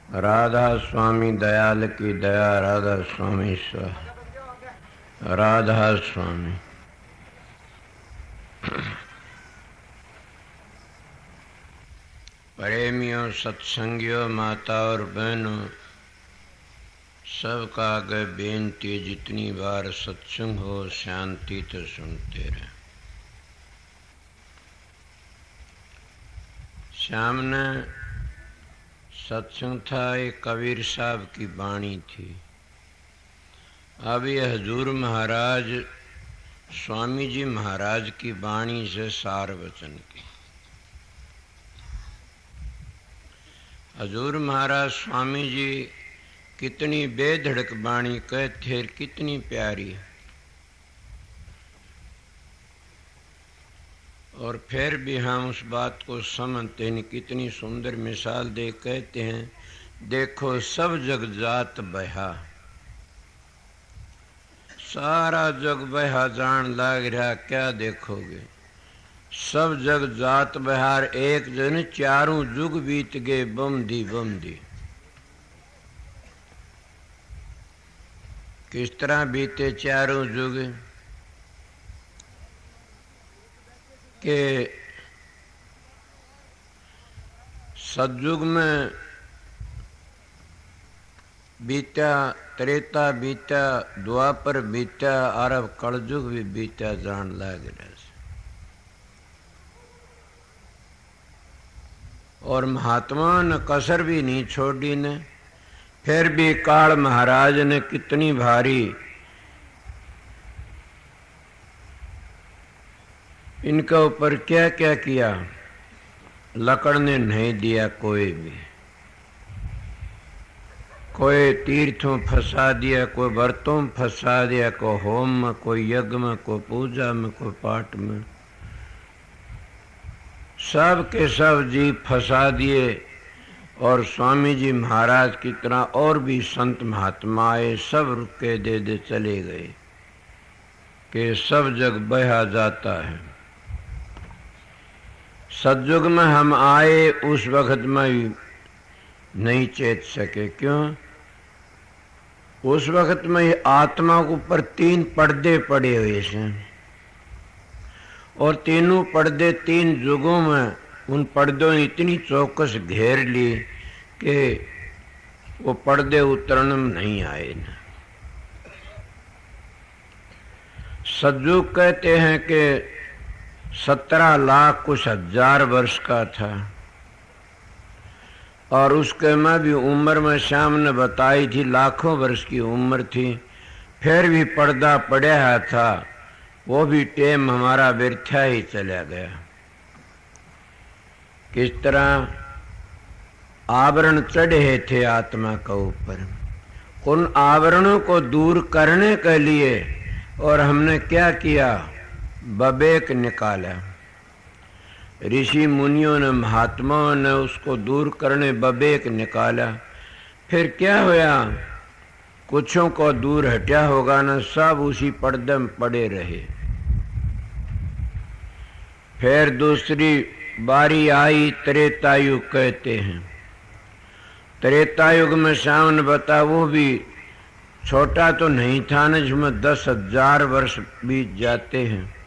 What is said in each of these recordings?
राधा स्वामी दयाल की दया, राधा स्वामी राधा स्वामी। प्रेमियों, सत्संगियों, माता और बहनों, सबका आगे बेनती, जितनी बार सत्संग हो शांति तो सुनते रहे। सामने सत्संग था, एक कबीर साहब की वाणी थी। अब ये हजूर महाराज, स्वामी जी महाराज की वाणी से सार वचन की। हजूर महाराज स्वामी जी कितनी बेधड़क वाणी कहते, कितनी प्यारी। और फिर भी हम उस बात को समझते नहीं। कितनी सुंदर मिसाल दे कहते हैं, देखो सब जग जात बहा, सारा जग बहा जान लाग रहा, क्या देखोगे। सब जग जात बहार, एक जन चारों जुग बीत गए बमदी बमदी। किस तरह बीते चारों जुग के सतयुग में बीता, त्रेता बीता, द्वापर बीता, अरब कलयुग भी बीता जान लाग रहा। और महात्मा ने कसर भी नहीं छोड़ी ने। फिर भी काल महाराज ने कितनी भारी इनके ऊपर क्या क्या किया, लकड़ ने नहीं दिया कोई भी। कोई तीर्थों फंसा दिया, कोई व्रतों में फंसा दिया, कोई होम में, कोई यज्ञ में, कोई पूजा में, कोई पाठ में, सब के सब जी फंसा दिए। और स्वामी जी महाराज की तरह और भी संत महात्मा आए, सब रुके दे दे चले गए कि सब जग बहा जाता है। सतयुग में हम आए, उस वक्त में नहीं चेत सके। क्यों? उस वक्त में आत्मा के ऊपर 3 पर्दे पड़े हुए हैं, और तीनों पर्दे 3 युगों में उन पर्दों ने इतनी चौकस घेर ली कि वो पर्दे उतरने में नहीं आए न। सतयुग कहते हैं कि 17 लाख कुछ हजार वर्ष का था। और उसके में भी उम्र में श्याम ने बताई थी, लाखों वर्ष की उम्र थी। फिर भी पर्दा पड़ा था, वो भी टेम हमारा व्यर्था ही चला गया। किस तरह आवरण चढ़े थे आत्मा के ऊपर, उन आवरणों को दूर करने के लिए और हमने क्या किया, बबेक निकाला। ऋषि मुनियों ने, महात्माओं ने उसको दूर करने बबेक निकाला। फिर क्या हुआ, कुछों को दूर हटा होगा ना, सब उसी पर्दे में पड़े रहे। फिर दूसरी बारी आई, त्रेतायुग कहते हैं। त्रेतायुग में सावन बता, वो भी छोटा तो नहीं था न, जिसमें 10,000 वर्ष बीत जाते हैं।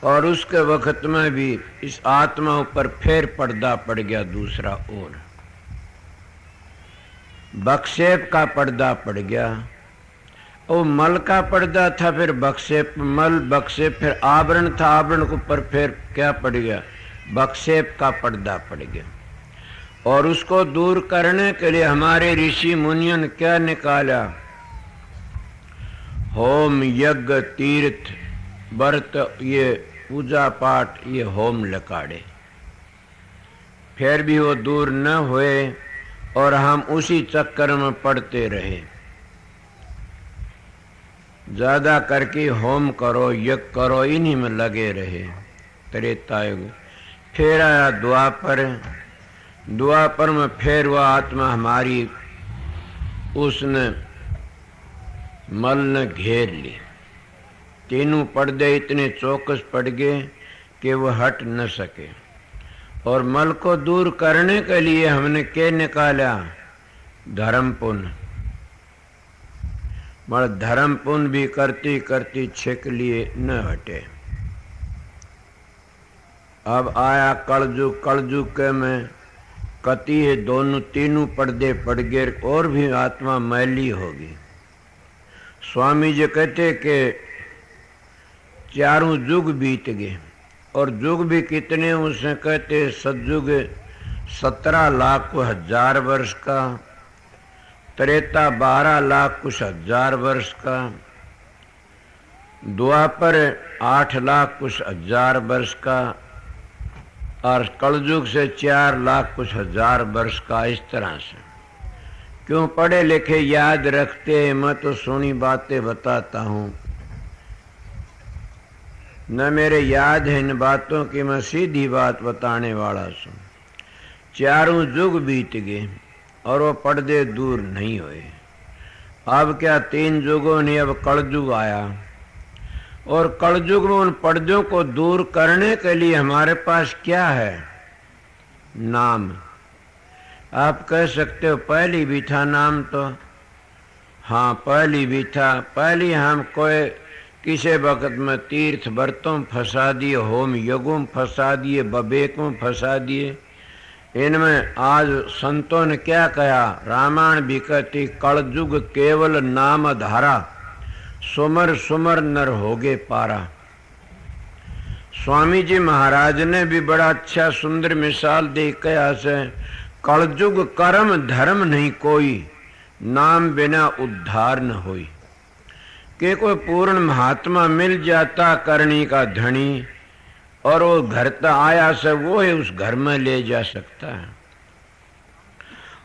और उसके वक्त में भी इस आत्मा ऊपर फिर पर्दा पड़ गया दूसरा, और बक्षेप का पर्दा पड़ गया। वो मल का पर्दा था, फिर बक्षेप, मल बक्षेप, फिर आवरण था, आवरण के ऊपर फिर क्या पड़ गया, बक्षेप का पर्दा पड़ गया। और उसको दूर करने के लिए हमारे ऋषि मुनियों ने क्या निकाला, होम, यज्ञ, तीर्थ, व्रत, ये पूजा पाठ, ये होम लकाड़े। फिर भी वो दूर न हुए और हम उसी चक्कर में पड़ते रहे। ज्यादा करके होम करो, यज्ञ करो, इन्हीं में लगे रहे। त्रेतायुग फिर आया द्वापर। द्वापर में फिर वह आत्मा हमारी उसने मल ने घेर ली। तीनों पर्दे इतने चौकस पड़ गए कि वह हट न सके। और मल को दूर करने के लिए हमने क्या निकाला? धर्म पुण्य। मगर धर्म पुण्य भी करती करती छिक लिए न हटे। अब आया कलयुग। कलयुग के में कति है, दोनों तीनों पर्दे पड़ गए और भी आत्मा मैली होगी। स्वामी जी कहते कि चारों युग बीत गए, और युग भी कितने उसे कहते सतयुग 17 लाख को 1000 वर्ष का, त्रेता 12 लाख कुछ 1000 वर्ष का, द्वापर 8 लाख कुछ 1000 वर्ष का, और कलयुग से 4 लाख कुछ 1000 वर्ष का। इस तरह से क्यों पढ़े लिखे याद रखते हैं? मैं तो सुनी बातें बताता हूँ, न मेरे याद है इन बातों की, मैं सीधी बात बताने वाला हूँ। चारों युग बीत गए और वो पर्दे दूर नहीं हुए। अब क्या 3 युगों ने, अब कलयुग आया, और कलयुग में उन पर्दों को दूर करने के लिए हमारे पास क्या है? नाम। आप कह सकते हो पहली भी था नाम, तो हाँ पहली भी था। पहली हम कोई किसी वक्त में तीर्थ व्रतों में फंसा दिए, होम यज्ञों में फंसा दिए, बबेकों में फंसा दिए। इनमें आज संतों ने क्या कहा? रामायण भी कहती कलयुग केवल नाम धारा, सुमर सुमर नर होगे पारा। स्वामी जी महाराज ने भी बड़ा अच्छा सुंदर मिसाल दे कहा से, कलयुग कर्म धर्म नहीं कोई, नाम बिना उद्धार न होई। कि कोई पूर्ण महात्मा मिल जाता करनी का धनी, और वो घर तक आया से वो है उस घर में ले जा सकता है,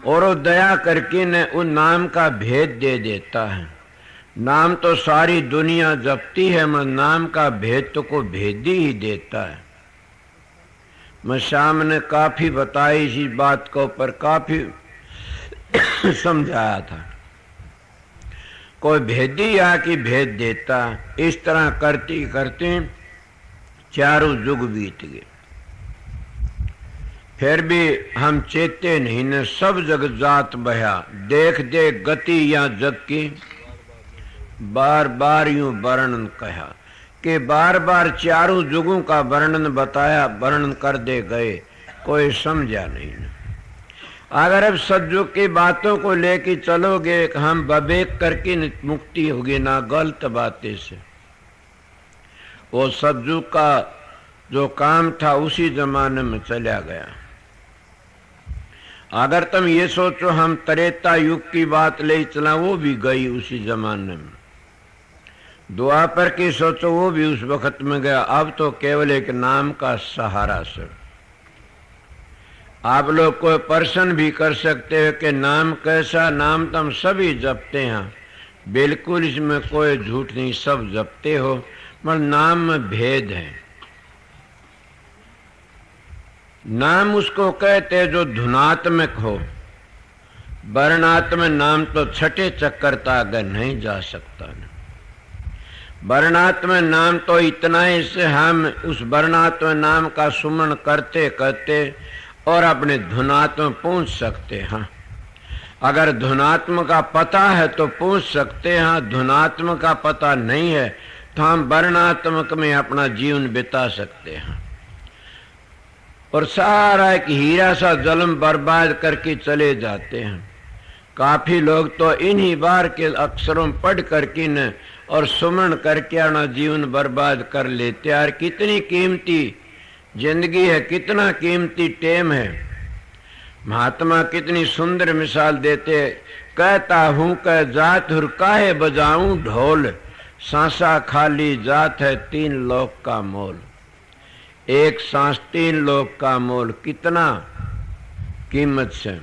और वो दया करके न उन नाम का भेद दे देता है। नाम तो सारी दुनिया जपती है, मगर नाम का भेद तो को भेदी ही देता है। मैं शाम ने काफी बताई इसी बात को, पर काफी समझाया था। कोई भेदी या कि भेद देता। इस तरह करती करते चारों युग बीत गए, फिर भी हम चेते नहीं न। सब जग जात बया, देख देख गति या जग की, बार बार यूं वर्णन कहा कि बार बार चारों युगों का वर्णन बताया, वर्णन कर दे गए, कोई समझा नहीं। अगर अब सतयुग की बातों को लेके चलोगे, हम बबेक करके मुक्ति होगी ना गलत बातें से। वो सतयुग का जो काम था उसी जमाने में चला गया। अगर तुम ये सोचो हम त्रेता युग की बात ले चला, वो भी गई उसी जमाने में। द्वापर की सोचो, वो भी उस वक्त में गया। अब तो केवल एक नाम का सहारा से आप लोग कोई प्रश्न भी कर सकते हो कि नाम कैसा? नाम तुम सभी जपते हैं, बिल्कुल इसमें कोई झूठ नहीं, सब जपते हो, मगर नाम में भेद है। नाम उसको कहते जो धुनात्मक हो, वर्णात्मक नाम तो छठे चक्कर तक आगे नहीं जा सकता। वर्णात्मक नाम तो इतना ही से हम उस वर्णात्मक नाम का सुमन करते करते और अपने धुनात्म पहुंच सकते हैं। अगर धुनात्म का पता है तो पहुंच सकते हैं, धुनात्म का पता नहीं है तो हम वर्णात्मक में अपना जीवन बिता सकते हैं और सारा एक हीरा सा जन्म बर्बाद करके चले जाते हैं। काफी लोग तो इन्हीं बार के अक्षरों पढ़ करके न और सुमन करके अपना जीवन बर्बाद कर लेते। यार कितनी कीमती जिंदगी है, कितना कीमती टेम है। महात्मा कितनी सुंदर मिसाल देते, कहता हूं कह जात हुर काहे बजाऊं ढोल, सांसा खाली जात है 3 लोक का मोल। एक सांस 3 लोक का मोल, कितना कीमत से।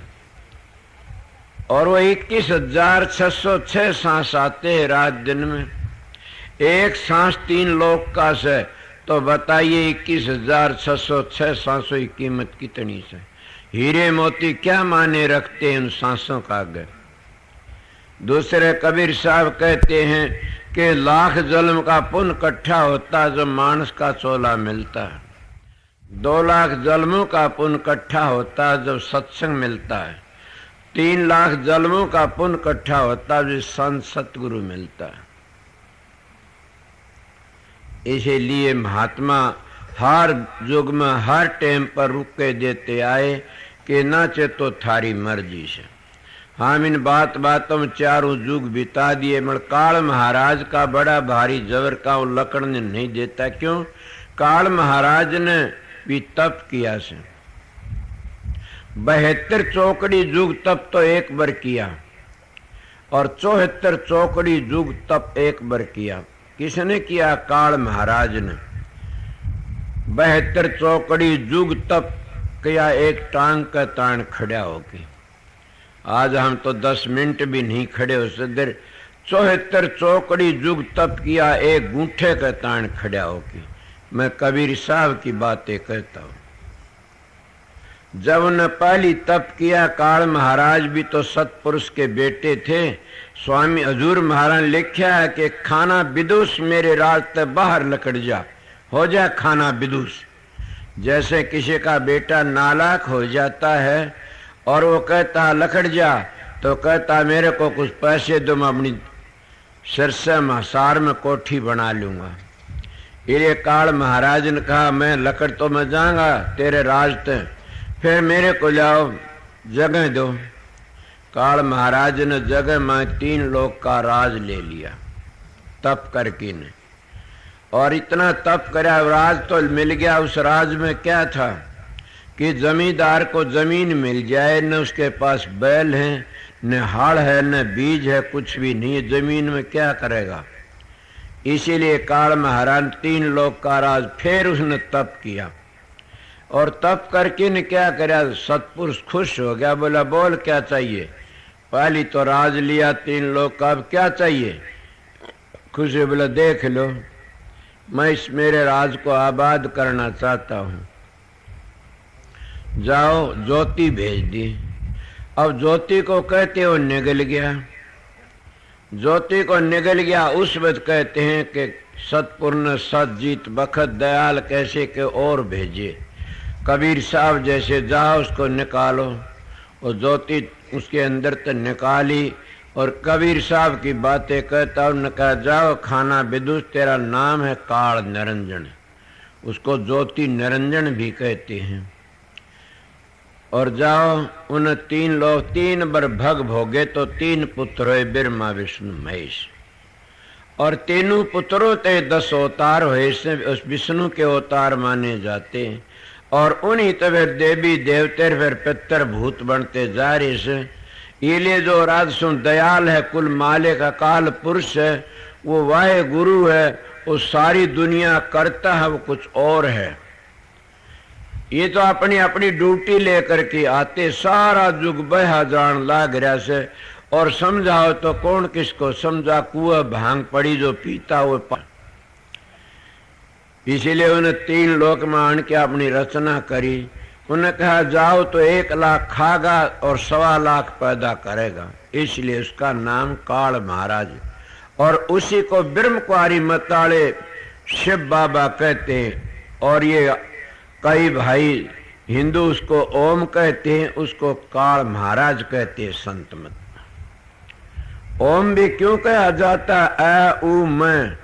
और वो 21,606 सांस आते हैं रात दिन में। एक सांस 3 लोक का से, तो बताइए 21,606 सांसों की कीमत कितनी से। हीरे मोती क्या माने रखते हैं उन सांसों का आगे। दूसरे कबीर साहब कहते हैं कि लाख जन्म का पुण्य इकट्ठा होता जो मानस का चोला मिलता है। 2 लाख जन्मों का पुण्य इकट्ठा होता है जब सत्संग मिलता है। 3 लाख जन्मों का पुण्य इकट्ठा होता है जब संत सतगुरु मिलता है। इसीलिए महात्मा हर युग में हर टाइम पर रुक के देते आए कि नाचे तो थारी मर्जी से। हम इन बातों में चारों युग बिता दिए, मगर काल महाराज का बड़ा भारी जबर का लकड़ने नहीं देता। क्यों? काल महाराज ने भी तप किया से 72 चौकड़ी युग तप तो एक बार किया और 74 चौकड़ी युग तप एक बार किया। किसने किया? काल महाराज ने 72 चौकड़ी युग तप किया एक टांग का तान खड़ा होके। आज हम तो 10 मिनट भी नहीं खड़े हो सकते। 74 चौकड़ी युग तप किया एक गूंठे का तान खड़ा होके। मैं कबीर साहब की बातें कहता हूं। जब उन्हें पहली तप किया, काल महाराज भी तो सतपुरुष के बेटे थे। स्वामी हजूर महाराज ने लिखा है कि खाना विदुष मेरे रास्ते बाहर लकड़ जा, हो जा खाना विदुष। जैसे किसी का बेटा नालायक हो जाता है और वो कहता लकड़ जा, तो कहता मेरे को कुछ पैसे दो, मैं अपनी सिरसे मसार में कोठी बना लूंगा। ये काल महाराज ने कहा मैं लकड़ तो मैं जाऊंगा तेरे रास्ते, फिर मेरे को जाओ जगह दो। काल महाराज ने जगह में 3 लोग का राज ले लिया तप करके ने, और इतना तप करा राज तो मिल गया। उस राज में क्या था कि जमींदार को जमीन मिल जाए, न उसके पास बैल है, न हाड़ है, न बीज है, कुछ भी नहीं है, जमीन में क्या करेगा। इसीलिए काल महाराज 3 लोग का राज, फिर उसने तप किया और तप करके ने क्या करा, सतपुरुष खुश हो गया, बोला बोल क्या चाहिए। पहली तो राज लिया 3 लोग का, अब क्या चाहिए। खुश हो बोला देख लो, मैं इस मेरे राज को आबाद करना चाहता हूं, जाओ ज्योति भेज दी। अब ज्योति को कहते हो निगल गया, ज्योति को निगल गया। उस वक्त कहते हैं कि सतपुर सतजीत बखत दयाल कैसे के और भेजे। कबीर साहब जैसे जाओ उसको निकालो, और ज्योति उसके अंदर तो निकाली। और कबीर साहब की बातें कहता, उन्होंने कहा जाओ खाना विदुष, तेरा नाम है काल निरंजन, उसको ज्योति निरंजन भी कहते हैं। और जाओ उन 3 लोग 3 बार भग भोगे तो 3 पुत्र हुए, ब्रह्मा विष्णु महेश। और तीनों पुत्रों ते 10 अवतार हुए, उस विष्णु के अवतार माने जाते हैं। और उन्हीं तब देवी देवते फिर पितर भूत बनते जा रहे से। ये जो राजसुन दयाल है, कुल माले का काल पुरुष है, वो वाहे गुरु है, वो सारी दुनिया करता है, वो कुछ और है। ये तो अपनी अपनी ड्यूटी लेकर के आते, सारा जुग बहा जान लाग रहा से। और समझाओ तो कौन किसको समझा, कुआ भांग पड़ी जो पीता हुए। इसीलिए उन्हें 3 लोक में आन के अपनी रचना करी। उन्हें कहा जाओ तो 1 लाख खागा और 1.25 लाख पैदा करेगा, इसलिए उसका नाम काल महाराज। और उसी को ब्रह्म कुआरी मताड़े शिव बाबा कहते हैं। और ये कई भाई हिंदू उसको ओम कहते हैं, उसको काल महाराज कहते हैं संत मत। ओम भी क्यों कहा जाता है, अ उ मैं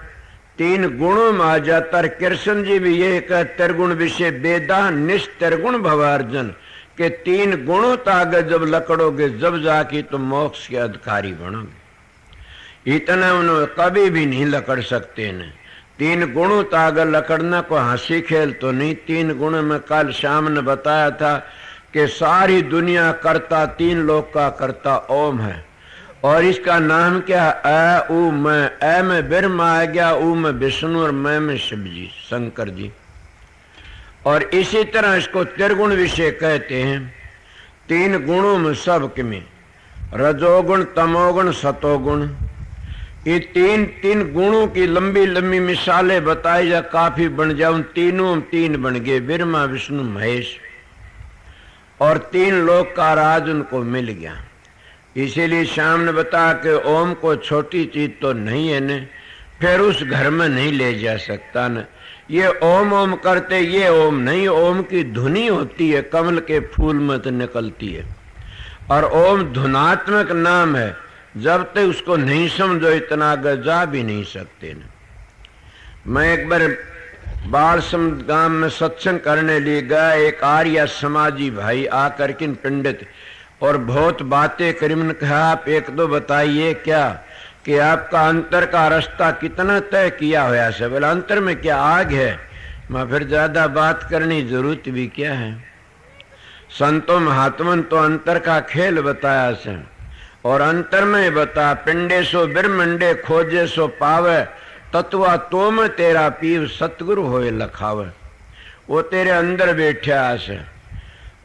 3 गुणों में आ जाता। कृष्ण जी भी ये कह त्रिगुण विषय वेदा निस्त्रिगुण भवार्जन के 3 गुणों तक जब लकड़ोगे जब जाके तुम मोक्ष के अधिकारी बनोगे। इतना उन्होंने कभी भी नहीं लकड़ सकते न। 3 गुणों तक लकड़ना को हंसी खेल तो नहीं। 3 गुण में कल शाम ने बताया था कि सारी दुनिया करता 3 लोक का करता ओम है। और इसका नाम क्या है, अ उ मैं। अ में ब्रह्मा आ गया, उ में विष्णु और मैं में शिव जी शंकर जी। और इसी तरह इसको त्रिगुण विषय कहते हैं। 3 गुणों में सबके में रजोगुण तमोगुण सतोगुण, ये 3 गुणों की लंबी लंबी मिसालें बताई जा, काफी बन जाए। उन तीनों 3 बन गए, ब्रह्मा विष्णु महेश। और 3 लोक का राज उनको मिल गया। इसीलिए शाम ने बताया कि ओम को छोटी चीज तो नहीं है न, फिर उस घर में नहीं ले जा सकता न। ये ओम ओम करते, ये ओम नहीं, ओम की धुनी होती है, कमल के फूल में तो निकलती है। और ओम धुनात्मक नाम है, जब तक उसको नहीं समझो इतना आगे जा भी नहीं सकते न। मैं एक बार बालसम गांव में सत्संग करने लिए गया, एक आर्य समाजी भाई आकर के पंडित और बहुत बातें करी। मैंने कहा आप एक दो बताइए क्या कि आपका अंतर का रास्ता कितना तय किया हुआ है। बोला अंतर में क्या आग है? मैं फिर ज्यादा बात करनी जरूरत भी क्या है। संतों महात्मन तो अंतर का खेल बताया से, और अंतर में बता पिंडे सो ब्रह्मंडे खोजे सो पावे, तत्वा तो में तेरा पीव सतगुरु होए लखावे। वो तेरे अंदर बैठा से,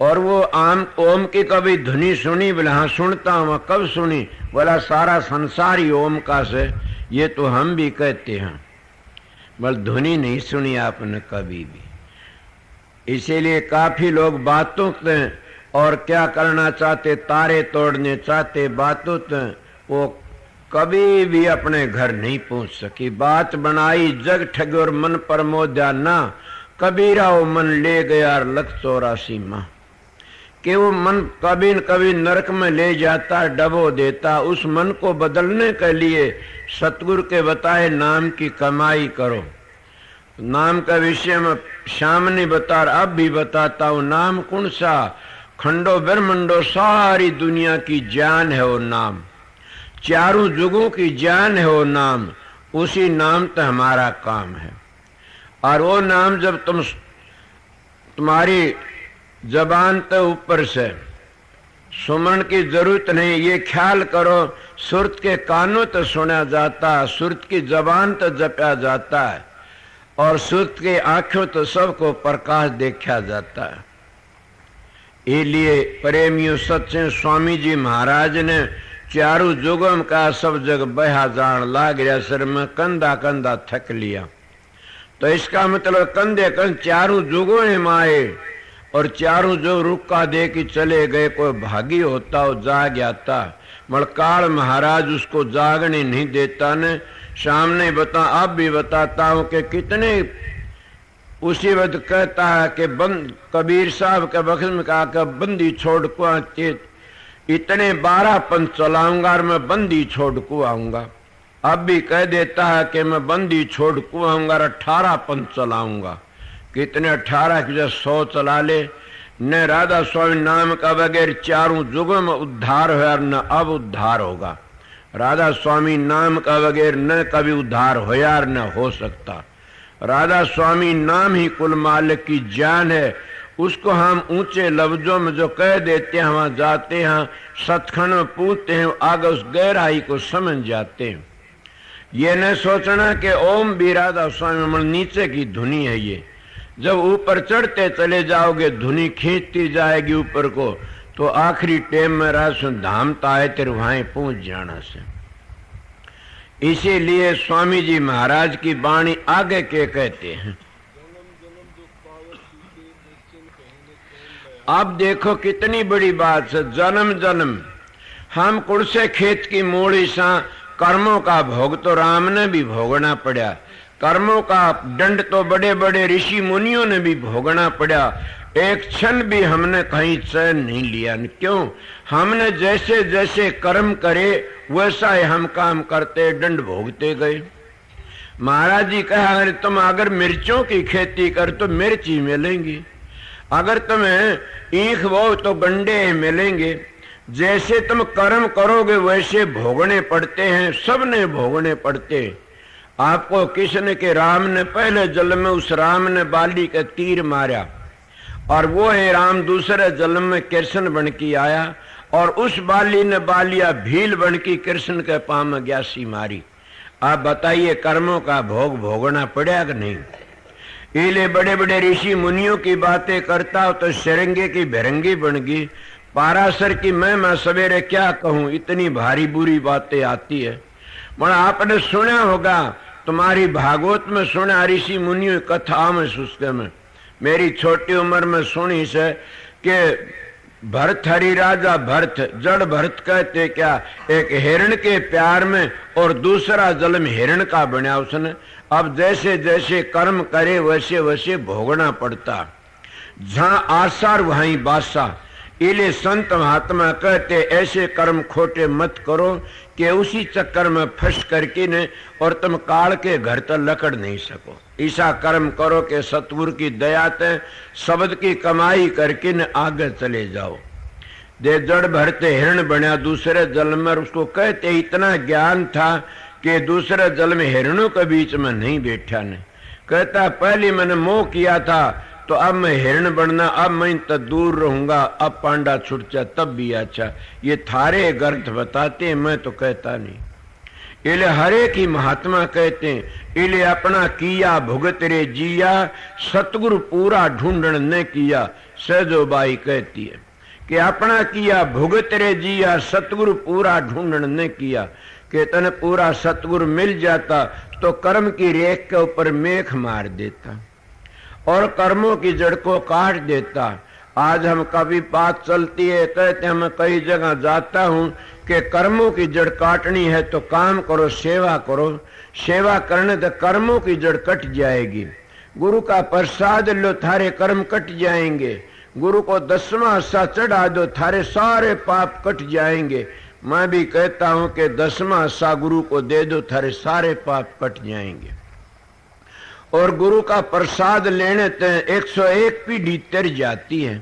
और वो आम ओम की कभी धुनी सुनी? बोला हाँ सुनता हूँ। कब सुनी? बोला सारा संसार ही ओम का से, ये तो हम भी कहते हैं। बोल धुनी नहीं सुनी आपने कभी भी। इसीलिए काफी लोग बातों से और क्या करना चाहते, तारे तोड़ने चाहते बातों से, वो कभी भी अपने घर नहीं पहुंच सकी। बात बनाई जग ठगे और मन पर मोद्या ना, कबीरा वो मन ले गया 184 माह। कि वो मन कभी न कभी नरक में ले जाता, डबो देता। उस मन को बदलने के लिए सतगुरु के बताए नाम की कमाई करो। नाम का विषय में शाम ने बता, अब भी बताता हूँ। नाम कौन सा? खंडो ब्रह्मंडो सारी दुनिया की जान है वो नाम, चारों जुगों की जान है वो नाम। उसी नाम तो हमारा काम है। और वो नाम जब तुम्हारी जबान तो ऊपर से सुमरण की जरूरत नहीं, ये ख्याल करो सुरत के कानों तो सुना जाता है, सुरत की जबान तो जपा जाता है, और सुरत की आंखों तो सबको प्रकाश देखा जाता है। इसलिए प्रेमियों सच्चे स्वामी जी महाराज ने चारों जुगम का सब जग बहा जान लाग रहा, सिर में कंधा कंधा थक लिया। तो इसका मतलब कंधे कंध चारों जुगों ने माए, और चारों जो रुका दे के चले गए। कोई भागी होता हो जाग जाता, मलकाल महाराज उसको जागने नहीं देता ने। सामने बता, अब भी बताता हूं कि कितने उसी वक्त कहता है कि कबीर साहब के वक्त में कहा कि बंदी छोड़ को इतने 12 पंथ चलाऊंगा और मैं बंदी छोड़ को आऊंगा। अब भी कह देता है कि मैं बंदी छोड़ को आऊंगा और 18 पंथ चलाऊंगा। कितने 18 की 100 चला ले। न राधा स्वामी नाम का बगैर चारों जुगों में उद्धार हो और न अब उद्धार होगा। राधा स्वामी नाम का बगैर न कभी उद्धार हो और न हो सकता। राधा स्वामी नाम ही कुल मालिक की जान है। उसको हम ऊंचे लफ्जों में जो कह देते हैं, वहां जाते हैं सतखंड में पूछते हैं, आगे उस गहराई को समझ जाते हैं। ये न सोचना कि ओम भी राधा स्वामी नीचे की धुनी है। ये जब ऊपर चढ़ते चले जाओगे धुनी खींचती जाएगी ऊपर को, तो आखिरी टेम में रासुन धाम ताए तेरे वहां पहुंच जाना से। इसीलिए स्वामी जी महाराज की वाणी आगे के कहते हैं। अब देखो कितनी बड़ी बात है। जन्म जन्म हम कुड़ से खेत की मूड़ी सा कर्मों का भोग तो राम ने भी भोगना पड़ा। कर्मों का दंड तो बड़े बड़े ऋषि मुनियों ने भी भोगना पड़ा। एक क्षण भी हमने कहीं चैन नहीं लिया। क्यों? हमने जैसे जैसे कर्म करे वैसा ही हम काम करते, दंड भोगते गए। महाराज जी कहा, अगर तुम अगर मिर्चों की खेती कर तो मिर्च ही मिलेंगी, अगर तुम्हें ईख बो तो गंडे मिलेंगे। जैसे तुम कर्म करोगे वैसे भोगने पड़ते हैं, सबने भोगने पड़ते। आपको किसने के राम ने पहले जन्म में उस राम ने बाली का तीर मारा, और वो है राम दूसरे जन्म में कृष्ण बन के आया, और उस बाली ने बालिया भील बन की कृष्ण के पांव में ग्यासी मारी। आप बताइए कर्मों का भोग भोगना पड़ा कि नहीं? इले बड़े बड़े ऋषि मुनियों की बातें करता हो तो शरंगे की भिरंगी बन गई। पाराशर की मैं सवेरे क्या कहूं, इतनी भारी बुरी बातें आती है। मगर आपने सुना होगा, तुम्हारी भागवत में सुना ऋषि मुनियों कथा में सुस्ते में। मेरी छोटी उम्र में सुनी से कि भरत हरि राजा भरत, जड़ भरत कहते क्या, एक हिरण के प्यार में और दूसरा जन्म हिरण का बना उसने। अब जैसे जैसे कर्म करे वैसे वैसे भोगना पड़ता। जहां आसार वहीं बासा। इले संत महात्मा कहते ऐसे कर्म खोटे मत करो कि उसी चक्कर में फंस करके न और तुम काल के घर तक लकड़ नहीं सको। ऐसा कर्म करो कि सतगुरु की दया ते शब्द की कमाई करके न आगे चले जाओ। दे जड़ भरते हिरण बना दूसरे जल में, उसको कहते इतना ज्ञान था कि दूसरे जल में हिरणों के बीच में नहीं बैठा ने। कहता पहले मैंने मोह किया था तो अब मैं हिरण बनना, अब मैं तो दूर रहूंगा, अब पांडा छुटचा तब भी अच्छा। ये थारे ग्रंथ बताते, मैं तो कहता नहीं। इले हरे की महात्मा कहते हैं, इले अपना किया भुगत रे जिया, सतगुरु पूरा ढूंढन न किया। सहजोबाई कहती है कि अपना किया भुगत रे जिया, सतगुरु पूरा ढूंढन न किया। कि तने पूरा सतगुरु मिल जाता तो कर्म की रेख के ऊपर मेख मार देता और कर्मों की जड़ को काट देता। आज हम कभी बात चलती है, कहते हैं मैं कई जगह जाता हूं कि कर्मों की जड़ काटनी है तो काम करो, सेवा करो। सेवा करने तो कर्मों की जड़ कट जाएगी। गुरु का प्रसाद लो, थारे कर्म कट जाएंगे। गुरु को 10वां हिस्सा चढ़ा दो, थारे सारे पाप कट जाएंगे। मैं भी कहता हूं कि 10वां हिस्सा गुरु को दे दो, थारे सारे पाप कट जाएंगे। और गुरु का प्रसाद लेने ते 101 पीढ़ी तर जाती है।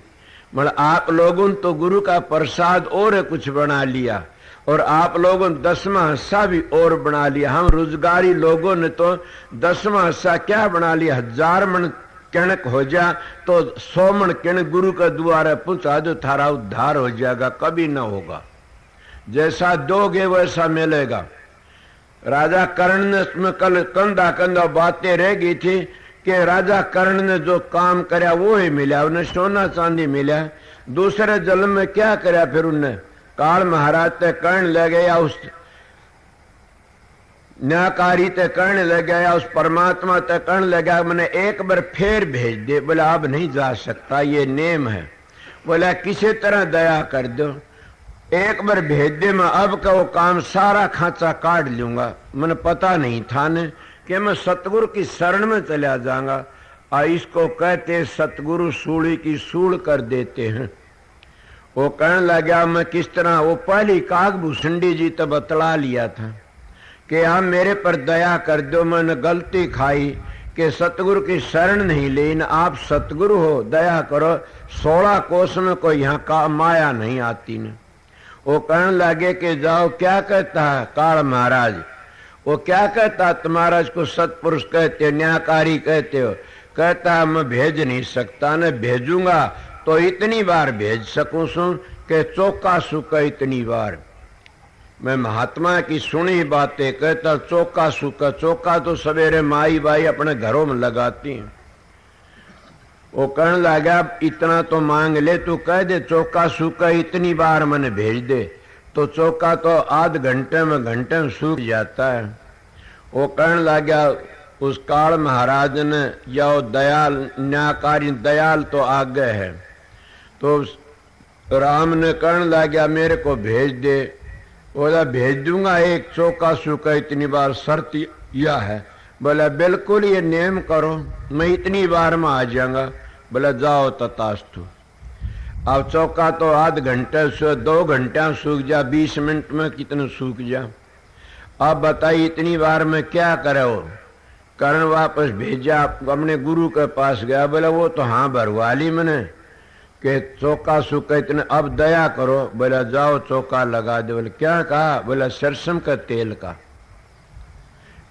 मतलब आप लोगों ने तो गुरु का प्रसाद और कुछ बना लिया और आप लोगों ने 10वां हिस्सा भी और बना लिया। हम रोजगारी लोगों ने तो 10वां हिस्सा क्या बना लिया, 1000 मन कणक हो जा तो 100 मन कणक गुरु के द्वारा पहुंचा दो, थारा उद्धार हो जाएगा। कभी ना होगा, जैसा दोगे वैसा मिलेगा। राजा कर्ण ने कल कंधा कंधा बातें रह गई थी कि राजा कर्ण ने जो काम कराया वो ही मिला, उन्हें सोना चांदी मिला। दूसरे जन्म में क्या कराया फिर उन्हें, काल महाराज ते कर्ण ले गया, उस न्यायकारी ते कर्ण ले गया, उस परमात्मा ते कर्ण ले गया। मैंने एक बार फिर भेज दे। बोला अब नहीं जा सकता, ये नेम है। बोला किसी तरह दया कर दो, एक बार भेज दे, मैं अब का वो काम सारा खांचा काट लूंगा। मैंने पता नहीं था ने कि मैं सतगुरु की शरण में चला जाऊंगा। और इसको कहते सतगुरु सूली की सूल कर देते हैं। वो कहने लगा मैं किस तरह, वो पहली काग भूसंडी जी तो बतला लिया था कि आप मेरे पर दया कर दो, मैंने गलती खाई कि सतगुरु की शरण नहीं ली। आप सतगुरु हो, दया करो। 16 कोस में कोई यहाँ का माया नहीं आती ने। वो कहने लगे कि जाओ, क्या कहता है काल महाराज, वो क्या कहता तुम्हारा, इसको सतपुरुष कहते हो, न्यायकारी कहते हो। कहता है मैं भेज नहीं सकता, न भेजूंगा तो इतनी बार भेज सकूं सू कि चौका सुका इतनी बार। मैं महात्मा की सुनी बातें कहता, चौका सुका, चौका तो सवेरे माई बाई अपने घरों में लगाती हैं। वो कहने लगा इतना तो मांग ले, तू कह दे चौका सूखा इतनी बार मैंने भेज दे, तो चौका तो आध घंटे में सूख जाता है। वो कहने लगा उस काल महाराज ने या दयाल न्यायकारी दयाल तो आगे है, तो राम ने कहने लगा मेरे को भेज दे। बोला भेज दूंगा, एक चौका सूखा इतनी बार शर्त यह है। बोला बिल्कुल ये नेम करो, मैं इतनी बार में आ जाऊंगा। बोला जाओ तथास्तु। अब चौका तो आध घंटे से 2 घंटे सूख जा, 20 मिनट में कितने सूख जा। अब बताइए इतनी बार में क्या करे। हो कर्ण वापस भेजा, अपने गुरु के पास गया। बोला वो तो हाँ भरवा ली मैंने कि चौका सूखा इतने, अब दया करो। बोला जाओ चौका लगा दे। बोले क्या कहा। बोला सरसों का तेल का।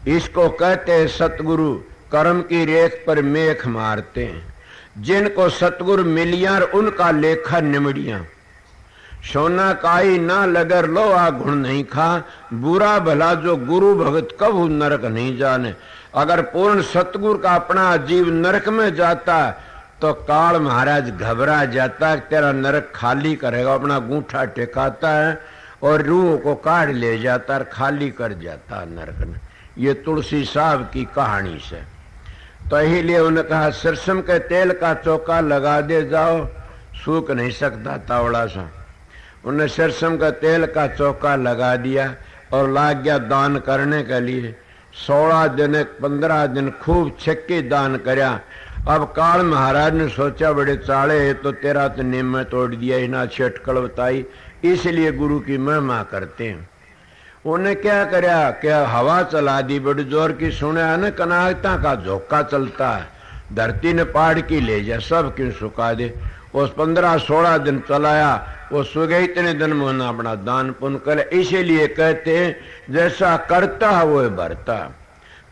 इसको कहते हैं सतगुरु कर्म की रेख पर मेख मारते हैं। जिनको सतगुरु मिलिया उनका लेखा निमड़िया। सोना काई ना लगर लो आ गुण नहीं खा, बुरा भला जो गुरु भगत कबू नरक नहीं जाने। अगर पूर्ण सतगुरु का अपना जीव नरक में जाता तो काल महाराज घबरा जाता, तेरा नरक खाली करेगा। अपना गूंठा टेकाता है और रूह को काट ले जाता और खाली कर जाता नरक ने। ये तुलसी साहब की कहानी से। तो इसीलिए उन्होंने कहा सरसों के तेल का चौका लगा दे जाओ, सूख नहीं सकता तावड़ा सा। उन्हें सरसों का तेल का चौका लगा दिया और लाग गया दान करने के लिए। 16 दिन 15 दिन खूब छक्की दान करया। अब काल महाराज ने सोचा बड़े चाले है तो तेरा तो नियम तोड़ दिया ही ना छटकल बताई, इसलिए गुरु की महिमा करते हैं। उन्हें क्या करया, क्या हवा चला दी बड़ी जोर की, सुना न कनागता का झोंका चलता है, धरती ने पाड़ की ले जा सब क्यों सुखा दे। उस 15-16 दिन चलाया, वो सुगे इतने दिन में उन्हें अपना दान पुण्य करे। इसीलिए कहते हैं जैसा करता है वो भरता।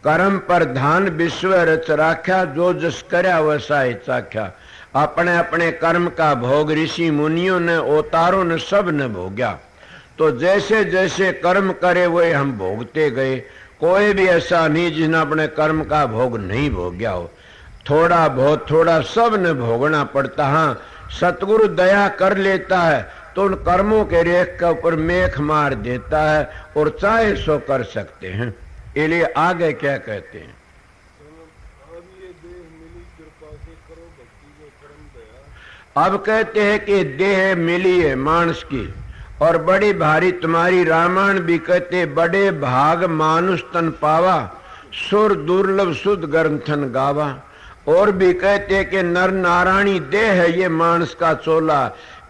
कर्म पर ध्यान विश्व रच राख्या, जो जस करया वैसा ही चाख्या। अपने अपने कर्म का भोग ऋषि मुनियों ने अवतारों ने सब ने भोग्या। तो जैसे जैसे कर्म करे वही हम भोगते गए। कोई भी ऐसा नहीं जिसने अपने कर्म का भोग नहीं भोग्या हो। थोड़ा बहुत थोड़ा सब ने भोगना पड़ता। हाँ, सतगुरु दया कर लेता है तो उन कर्मों के रेख के ऊपर मेख मार देता है और चाहे सो कर सकते हैं। इसलिए आगे क्या कहते हैं, अब कहते हैं कि देह मिली है मानस की और बड़ी भारी तुम्हारी। रामायण भी कहते बड़े भाग मानुष तन पावा, सुर दुर्लभ शुद्ध ग्रंथन गावा। और भी कहते कि नर नारायणी देह है ये मानस का चोला।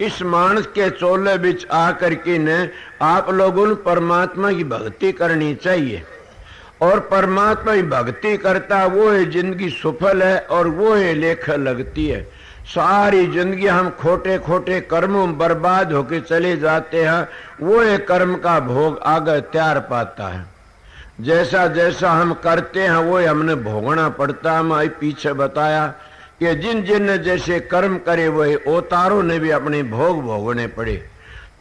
इस मानस के चोले बिच आकर के न आप लोगों ने परमात्मा की भक्ति करनी चाहिए। और परमात्मा की भक्ति करता वो है जिंदगी सफल है और वो है लेख लगती है। सारी जिंदगी हम खोटे खोटे कर्मों में बर्बाद होके चले जाते हैं, वो है कर्म का भोग आगे तैयार पाता है। जैसा जैसा हम करते हैं वो हमने भोगना पड़ता। हम पीछे बताया कि जिन जिन ने जैसे कर्म करे वही अवतारों ने भी अपने भोग भोगने पड़े।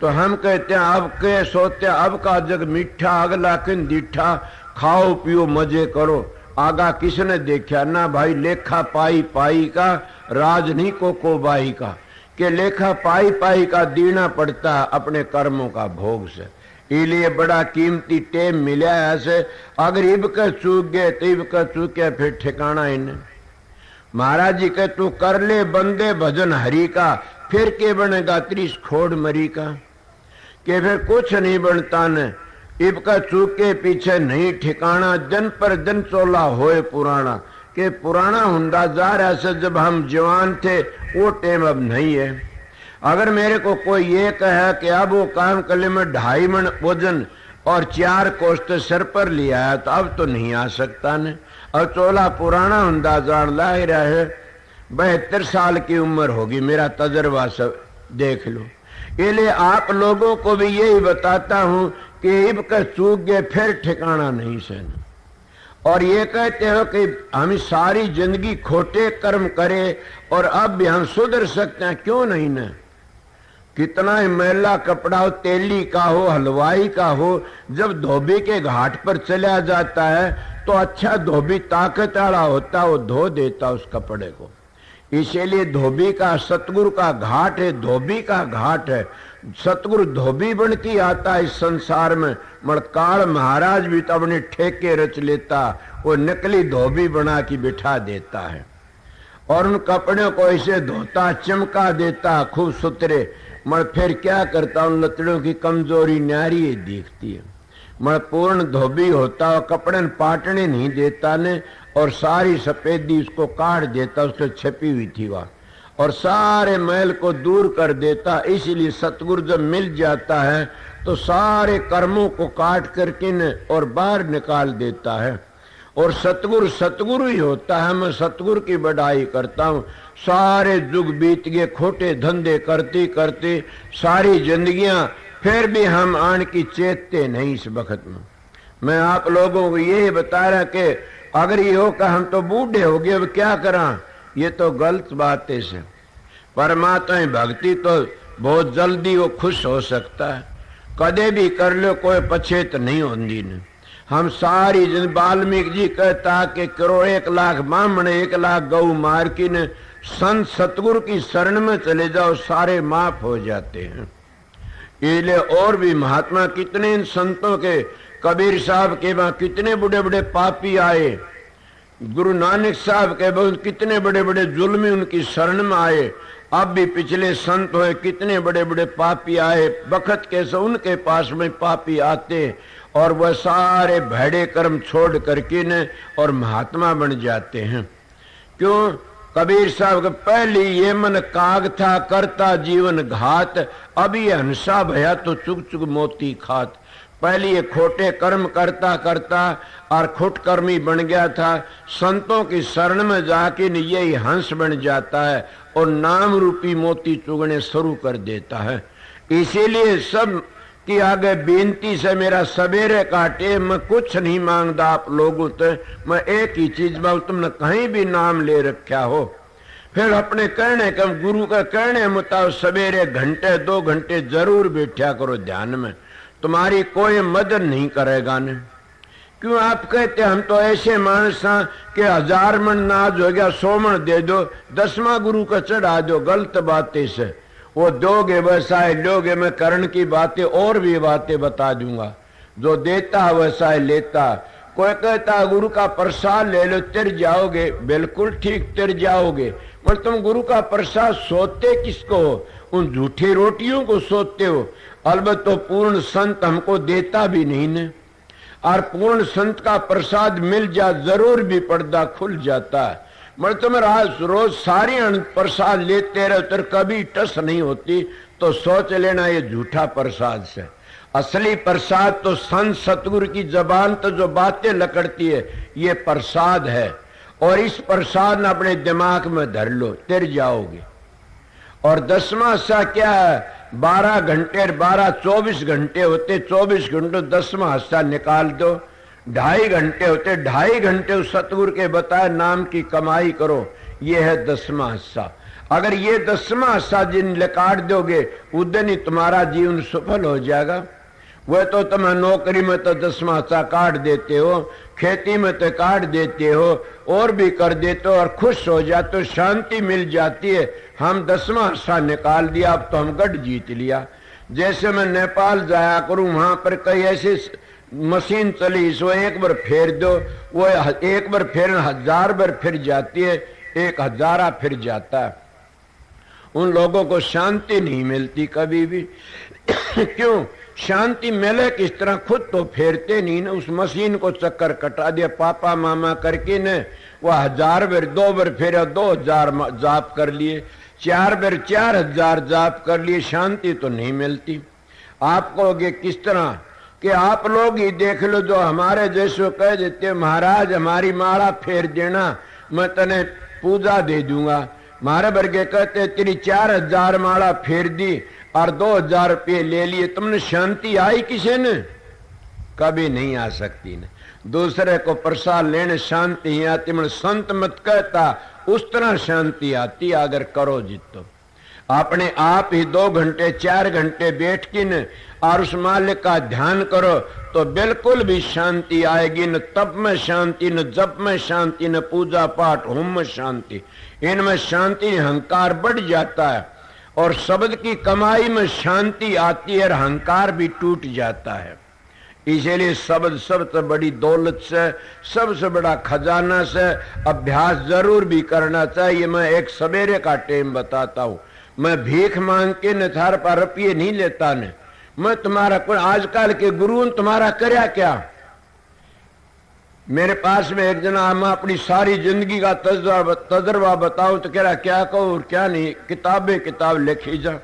तो हम कहते हैं अब के सोते अब का जग मीठा अगला किन दीठा, खाओ पियो मजे करो। आगा किसने देखा ना भाई, लेखा पाई पाई का राज नहीं को बाई का, कि लेखा पाई पाई का देना पड़ता है अपने कर्मों का भोग से। इसलिए बड़ा कीमती टेम मिला ऐसे। अगर इब का चूक गए तो इब का चूक गया फिर ठिकाना इन्हें। महाराज जी के तू कर ले बंदे भजन हरि का, फिर के बनेगा 30 खोड़ मरी का, कि फिर कुछ नहीं बनता न। इब का चूक के पीछे नहीं ठिकाना, जन पर जन चोला होए पुराना, के पुराना हुंदा जा रहा से जब हम जवान थे वो टेम अब नहीं है। अगर मेरे को कोई ये कहे कि अब वो काम कले में 2.5 मन वजन और 4 कोष्ठ सिर पर लिया है तो अब तो नहीं आ सकता ने। अब चोला पुराना हुंदा जान ला ही रहा है। 72 साल की उम्र होगी, मेरा तजर्बा सब देख लो। इसलिए आप लोगों को भी यही बताता हूं कि इब का चूक गए फिर ठिकाना नहीं सहना। और ये कहते हो कि हम सारी जिंदगी खोटे कर्म करें और अब भी हम सुधर सकते हैं, क्यों नहीं न। कितना ही मैला कपड़ा हो, तेली का हो, हलवाई का हो, जब धोबी के घाट पर चला जाता है तो अच्छा धोबी ताकत वाला होता, वो धो देता उस कपड़े को। इसीलिए धोबी का सतगुरु का घाट है, धोबी का घाट है। सतगुरु धोबी बन के आता इस संसार में। मणकाल महाराज भी तो अपने ठेके रच लेता, वो नकली धोबी बना के बिठा देता है और उन कपड़ों को ऐसे धोता चमका देता खूब सुथरे। मगर फिर क्या करता, उन लतड़ों की कमजोरी न्यारी दिखती है। मगर पूर्ण धोबी होता और कपड़े पाटने नहीं देता ने, और सारी सफेदी उसको काट देता, उसको छपी हुई थी वह, और सारे मैल को दूर कर देता। इसलिए सतगुरु जब मिल जाता है तो सारे कर्मों को काट करके न और बाहर निकाल देता है। और सतगुरु सतगुरु ही होता है। मैं सतगुरु की बढ़ाई करता हूँ। सारे युग बीत गए खोटे धंधे करते करते सारी जिंदगियां, फिर भी हम आन की चेतते नहीं इस वक्त में। मैं आप लोगों को यही बता रहा कि अगर ये हो कि हम तो बूढ़े हो गए अब क्या करा, ये तो गलत बात है। से परमात्मा की भक्ति तो बहुत जल्दी वो खुश हो सकता है। कदे भी कर लो कोई पछेत नहीं होती न। हम सारी जिन वाल्मीकि जी कहता कि करो 1 लाख ब्राह्मण 1 लाख गऊ मार की न संत सतगुरु की शरण में चले जाओ, सारे माफ हो जाते हैं। इसलिए और भी महात्मा कितने इन संतों के, कबीर साहब के वहां कितने बड़े बड़े पापी आए, गुरु नानक साहब के बहुत कितने बड़े बड़े जुल्मी उनकी शरण में आए, अब भी पिछले संत हुए कितने बड़े बड़े पापी आए, बखत कैसे उनके पास में पापी आते और वह सारे भैड़े कर्म छोड़ करके न और महात्मा बन जाते हैं। क्यों? कबीर साहब का पहले ये मन काग था करता जीवन घात, अभी हंसा भया तो चुग चुग मोती खात। पहले ये खोटे कर्म करता करता और खुटकर्मी बन गया था, संतों की शरण में जाके यही हंस बन जाता है और नाम रूपी मोती चुगने शुरू कर देता है। इसीलिए सब की आगे बेनती से मेरा सवेरे काटे, मैं कुछ नहीं मांगता आप लोगों से, मैं एक ही चीज में, तुमने कहीं भी नाम ले रखा हो, फिर अपने कहने का गुरु का कहने मुताबिक सवेरे घंटे 2 घंटे जरूर बैठा करो ध्यान में, तुम्हारी कोई मदद नहीं करेगा न। क्यों? आप कहते हम तो ऐसे मानस के 1000 मन नाज हो गया 100 मन दे दो, 10वां गुरु का चढ़ा दो, गलत बातें से वो दोगे वैसा लोगे। मैं करण की बातें और भी बातें बता दूंगा, जो देता वैसा लेता। कोई कहता गुरु का प्रसाद ले लो तिर जाओगे, बिल्कुल ठीक तिर जाओगे, पर तुम गुरु का प्रसाद सोते किसको हो? उन झूठी रोटियों को सोते हो। अलबत्त तो पूर्ण संत हमको देता भी नहीं न, और पूर्ण संत का प्रसाद मिल जा जरूर भी पर्दा खुल जाता है। मगर तुम रोज सारी प्रसाद लेते रहो तो कभी टस नहीं होती, तो सोच लेना ये झूठा प्रसाद से। असली प्रसाद तो संत सतगुरु की जबान तो जो बातें लकड़ती है ये प्रसाद है, और इस प्रसाद ने अपने दिमाग में धर लो, तिर जाओगे। और 10वां हिस्सा क्या है? 12 घंटे 12 24 घंटे होते, 24 घंटे 10वां हिस्सा निकाल दो, 2.5 घंटे होते, 2.5 घंटे उस सतगुरु के बताए नाम की कमाई करो, ये है 10वां हिस्सा। अगर ये 10वां हिस्सा जिन काट दोगे उधर ही तुम्हारा जीवन सफल हो जाएगा। वह तो तुम नौकरी में तो 10वां हिस्सा काट देते हो, खेती में तो काट देते हो, और भी कर देते हो और खुश हो जाते हो, शांति मिल जाती है। हम 10वां हिस्सा निकाल दिया, अब तो हम गढ़ जीत लिया। जैसे मैं नेपाल जाया करूं, वहां पर कई ऐसी मशीन चली, इसको एक बार फेर दो, वो एक बार फेर 1000 बार फिर जाती है, 1000 फिर जाता है। उन लोगों को शांति नहीं मिलती कभी भी। क्यों? शांति मिले किस तरह? खुद तो फेरते नहीं ना, उस मशीन को चक्कर कटा दिया पापा मामा करके ने, वह 1000 बार 2 बार फेरा 2000 जाप कर लिए, 4 बार 4000 जाप कर लिए, शांति तो नहीं मिलती। आप कहोगे किस तरह? कि आप लोग ही देख लो, जो हमारे जैसे कह देते महाराज हमारी माला फेर देना, मैं तने पूजा दे दूंगा। मारे वर्गे कहते तेरी 4000 माला फेर दी और 2000 रुपये ले लिए, तुमने शांति आई किसे ने? कभी नहीं आ सकती न। दूसरे को प्रसाद लेने शांति ही आती, मैं संत मत कहता उस तरह शांति आती अगर करो जितो। अपने आप ही 2 घंटे 4 घंटे बैठ के न और उस मालिक का ध्यान करो तो बिल्कुल भी शांति आएगी। न तप में शांति, न जप में शांति, न पूजा पाठ होम में शांति। इनमें शांति, अहंकार बढ़ जाता है और शब्द की कमाई में शांति आती है और अहंकार भी टूट जाता है। इसीलिए शब्द सबसे बड़ी दौलत से, सबसे बड़ा खजाना से अभ्यास जरूर भी करना चाहिए। मैं एक सवेरे का टाइम बताता हूँ, मैं भीख मांग के न थार पर रुपये नहीं लेता न, मैं तुम्हारा कोई आजकल के गुरु तुम्हारा करया क्या? मेरे पास में एक जना, मैं अपनी सारी जिंदगी का तजर्बा बताऊं तो कह रहा क्या कहो और क्या नहीं, किताब लिखी जा।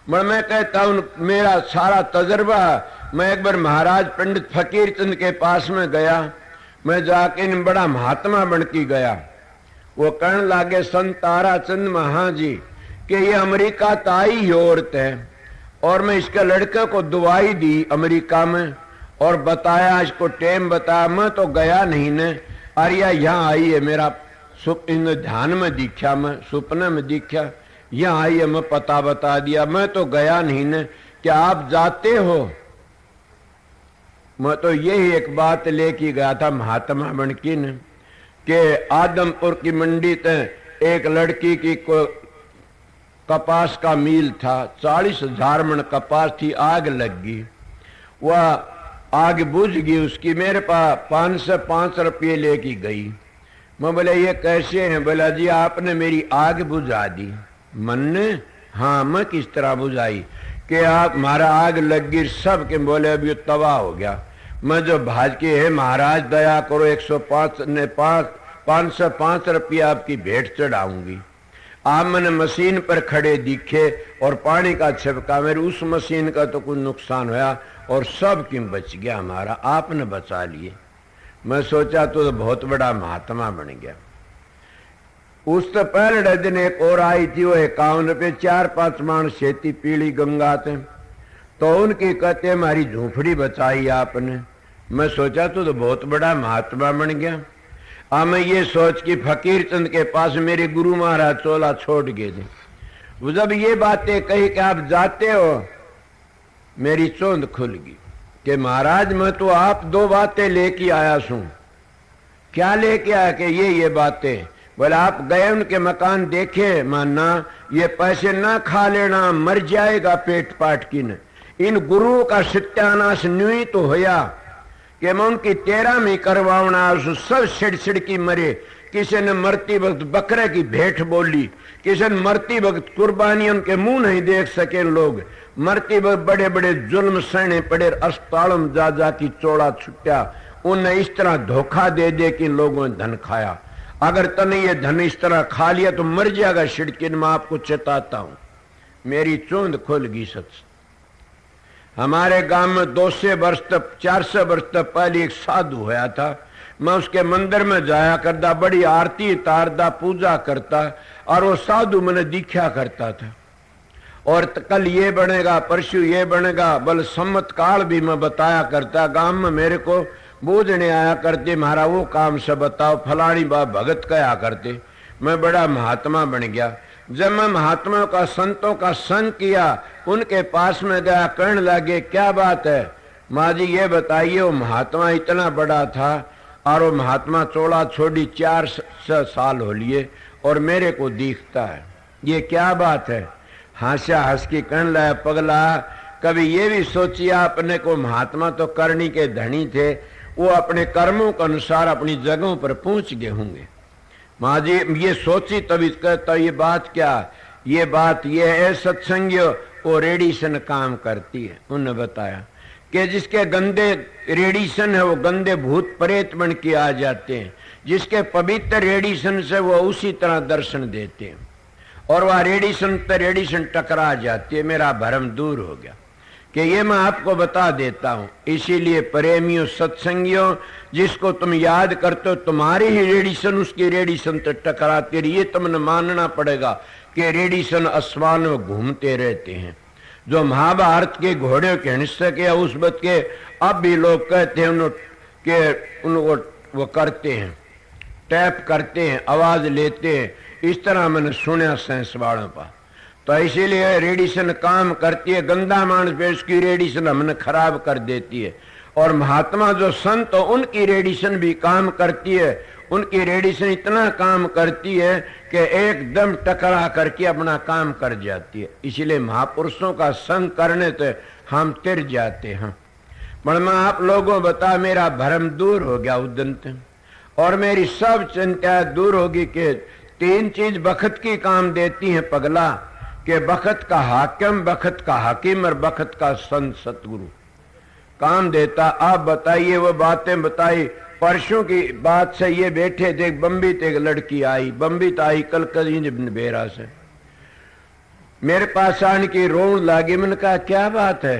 मैं कहता हूं मेरा सारा तजर्बा। मैं एक बार महाराज पंडित फकीर चंद के पास में गया, मैं जाके बड़ा महात्मा बन के गया। वो कहने लागे संत तारा चंद महाजी कि ये अमेरिका तो आई औरत है, और मैं इसके लड़के को दवाई दी अमेरिका में और बताया, इसको टाइम बताया, मैं तो गया नहीं ने, अरे यहाँ आई है, मेरा सुपने ध्यान में दिखा, मैं सुपने में दिखा, यहाँ आई है, मैं पता बता दिया, मैं तो गया नहीं ने, क्या आप जाते हो? मैं तो यही एक बात लेके गया था महात्मा बन की ने, कि आदमपुर की मंडी ते एक लड़की की कपास का मील था, 40,000 मन कपास थी, आग लग गई, वह आग बुझ गई उसकी, मेरे पास 5 से 5 रुपये लेके गई। मैं बोले ये कैसे हैं? बोला जी आपने मेरी आग बुझा दी। मन ने हाँ मैं किस तरह बुझाई कि आप मारा आग लग गई सब के बोले अब ये तबाह हो गया। मैं जो भाज के है महाराज दया करो 505 रुपया आपकी भेंट चढ़ाऊंगी। आप मैंने मशीन पर खड़े दिखे और पानी का छिपका मेरे उस मशीन का तो कुछ नुकसान होया और सब क्यों बच गया हमारा आपने बचा लिए। मैं सोचा तो बहुत बड़ा महात्मा बन गया। उस तो पहले दिन एक और आई थी वो 51 रुपये 4-5 माण खेती पीली गंगा थे तो उनकी कहते हमारी झूंपड़ी बचाई आपने। मैं सोचा तो बहुत बड़ा महात्मा बन गया। अब मैं ये सोच कि फकीर चंद के पास मेरे गुरु महाराज चोला छोड़ गए थे। वो जब ये बातें कही कि आप जाते हो मेरी चोंद खुल गई कि महाराज मैं तो आप 2 बातें लेके आया सूं। क्या लेके आया कि ये बातें। बोले आप गए उनके मकान देखे मानना ये पैसे ना खा लेना मर जाएगा पेट पाट की न। इन गुरुओं का सत्यानाश न्यूई तो होया कि मैं उनकी 13वीं करवाना सब सिड़ की मरे। किसी ने मरती वक्त बकरे की भेंट बोली, किसी ने मरती वक्त कुर्बानी उनके मुंह नहीं देख सके लोग। मरती वक्त बड़े बड़े जुल्म सहने पड़े अस्पतालों में जा की चोड़ा छुट्या। उन्हें इस तरह धोखा दे कि लोगों ने धन खाया। अगर तने ये धन इस तरह खा लिया तो मर जाएगा शिड़किन। मैं आपको चेताता हूं। मेरी चोंद खुल गई सच। हमारे गांव में 200 वर्ष तक 400 वर्ष तक पहले एक साधु होया था। मैं उसके मंदिर में जाया करता, बड़ी आरती तारदा पूजा करता और वो साधु मैंने दिखा करता था। और कल ये बनेगा परसों ये बनेगा बल सम्मत काल भी मैं बताया करता। गांव में मेरे को बूझने आया करते महाराज वो काम से बताओ फलानी बात भगत कहा करते। मैं बड़ा महात्मा बन गया। जब मैं महात्माओं का संतों का संग किया उनके पास में गया कहने लगे क्या बात है माँ जी ये बताइए। वो महात्मा इतना बड़ा था और वो महात्मा चोला छोड़ी 4 साल हो लिए और मेरे को दिखता है। ये क्या बात है। हंसा हंस की कहने लगा पगला कभी ये भी सोचिए अपने को महात्मा तो करनी के धनी थे। वो अपने कर्मों के अनुसार अपनी जगहों पर पहुंच गए होंगे। माँ जी ये सोची तभी कहता ये बात क्या। ये बात ये है सत्संग वो रेडिएशन काम करती है। उन्होंने बताया कि जिसके गंदे रेडिएशन है वो गंदे भूत प्रेत बन के आ जाते हैं। जिसके पवित्र रेडिएशन से वो उसी तरह दर्शन देते हैं और वह रेडिएशन पे रेडिएशन टकरा जाती है। मेरा भ्रम दूर हो गया कि ये मैं आपको बता देता हूं। इसीलिए प्रेमियों सत्संगियों जिसको तुम याद करते हो तुम्हारी ही रेडिएशन उसकी रेडिएशन तो टकराती रही। ये तुमने मानना पड़ेगा कि रेडिएशन आसमान में घूमते रहते हैं। जो महाभारत के घोड़े के हिस्से के उस बत के अब भी लोग कहते हैं कि उनको वो करते हैं टैप करते हैं आवाज लेते हैं। इस तरह मैंने सुना साइंस वालों पर। तो इसीलिए रेडिएशन काम करती है। गंदा मानस पे उसकी रेडिएशन हमने खराब कर देती है। और महात्मा जो संत हो उनकी रेडिएशन भी काम करती है। उनकी रेडिएशन इतना काम करती है कि एकदम टकरा करके अपना काम कर जाती है। इसीलिए महापुरुषों का संग करने से हम तिर जाते हैं। पर मैं आप लोगों बता मेरा भ्रम दूर हो गया उदंत और मेरी सब चिंता दूर होगी कि 3 चीज बखत की काम देती हैं पगला कि बखत का हाकिम बखत का हाकिम और बखत का संत सतगुरु काम देता। आप बताइए वो बातें बताई। परसों की बात से ये बैठे थे बम्बी से एक लड़की आई। बम्बी तो आई कल बेरा से मेरे पास आने की रोन लागी। मैंने कहा क्या बात है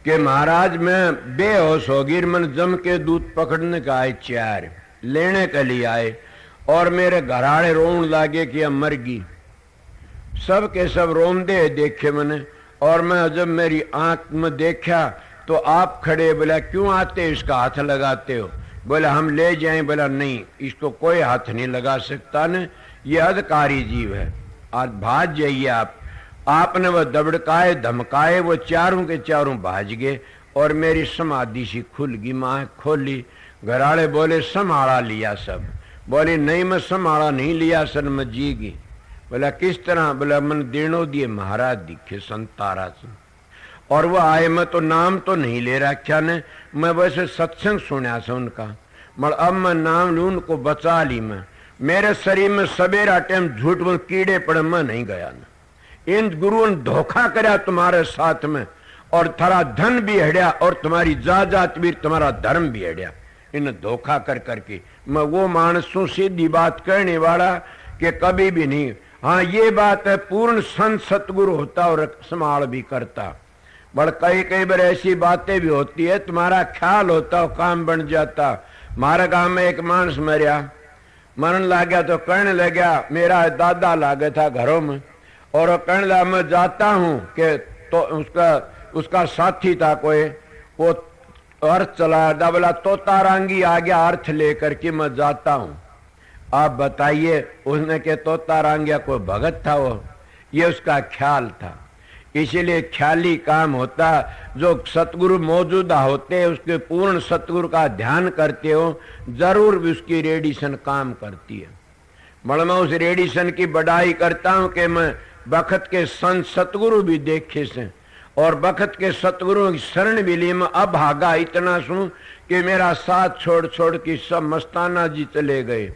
कि महाराज मैं बेहोश होगी। मैंने जम के दूध पकड़ने का आए 4 लेने के लिए आए और मेरे घराड़े रोन लागे कि अब मर गई। सब के सब रोंदे देखे मैंने और मैं जब मेरी आंख में देखा तो आप खड़े। बोला क्यों आते इसका हाथ लगाते हो। बोला हम ले जाएं। बोला नहीं इसको कोई हाथ नहीं लगा सकता न ये अधिकारी जीव है। आज भाज जाइए आप। आपने वो दबड़काए धमकाए वो चारों के चारों भाज गए और मेरी समाधि सी खुल गई। माँ खोली घराड़े बोले संभाला लिया सब। बोले नहीं मैं संभाला नहीं लिया सर मैं जीगी। बोला किस तरह। बोला मन देनो दिए महाराज दिखे संतारा से और वो आए। मैं तो नाम तो नहीं ले रखा ने मैं वैसे सत्संग सुना से उनका मगर अब मैं नाम लू उनको बचा ली। मैं मेरे शरीर में सवेरा टाइम झूठ बोल कीड़े पड़े, मैं नहीं गया ना। इन गुरुओं ने धोखा कराया तुम्हारे साथ में, और थारा धन भी हड़िया और तुम्हारी जात भी, तुम्हारा धर्म भी हड़िया। इन धोखा कर करके मैं वो मानसों सीधी बात कहने वाला कि कभी भी नहीं। हाँ ये बात है, पूर्ण संत सतगुरु होता और संभाल भी करता। बड़ कई बार ऐसी बातें भी होती है, तुम्हारा ख्याल होता और काम बन जाता। हमारे गांव में एक मानस मरिया, मरण लग गया तो कहने लग गया, मेरा दादा लागे था घरों में, और वो कहने लगा मैं जाता हूं कि तो उसका साथी था कोई, वो अर्थ चला बोला तोता रांगी आ गया अर्थ लेकर के मैं जाता हूं। आप बताइए, उसने के तोता रांगिया कोई भगत था वो, ये उसका ख्याल था। इसीलिए ख्याली काम होता। जो सतगुरु मौजूदा होते हैं उसके पूर्ण सतगुरु का ध्यान करते हो, जरूर भी उसकी रेडिएशन काम करती है। मैं उस रेडिएशन की बढ़ाई करता हूं कि मैं बखत के संत सतगुरु भी देखे से, और बखत के सतगुरुओं की शरण भी ली। मैं अभागा इतना सुन कि मेरा साथ छोड़ छोड़ के सब मस्ताना जी चले गए,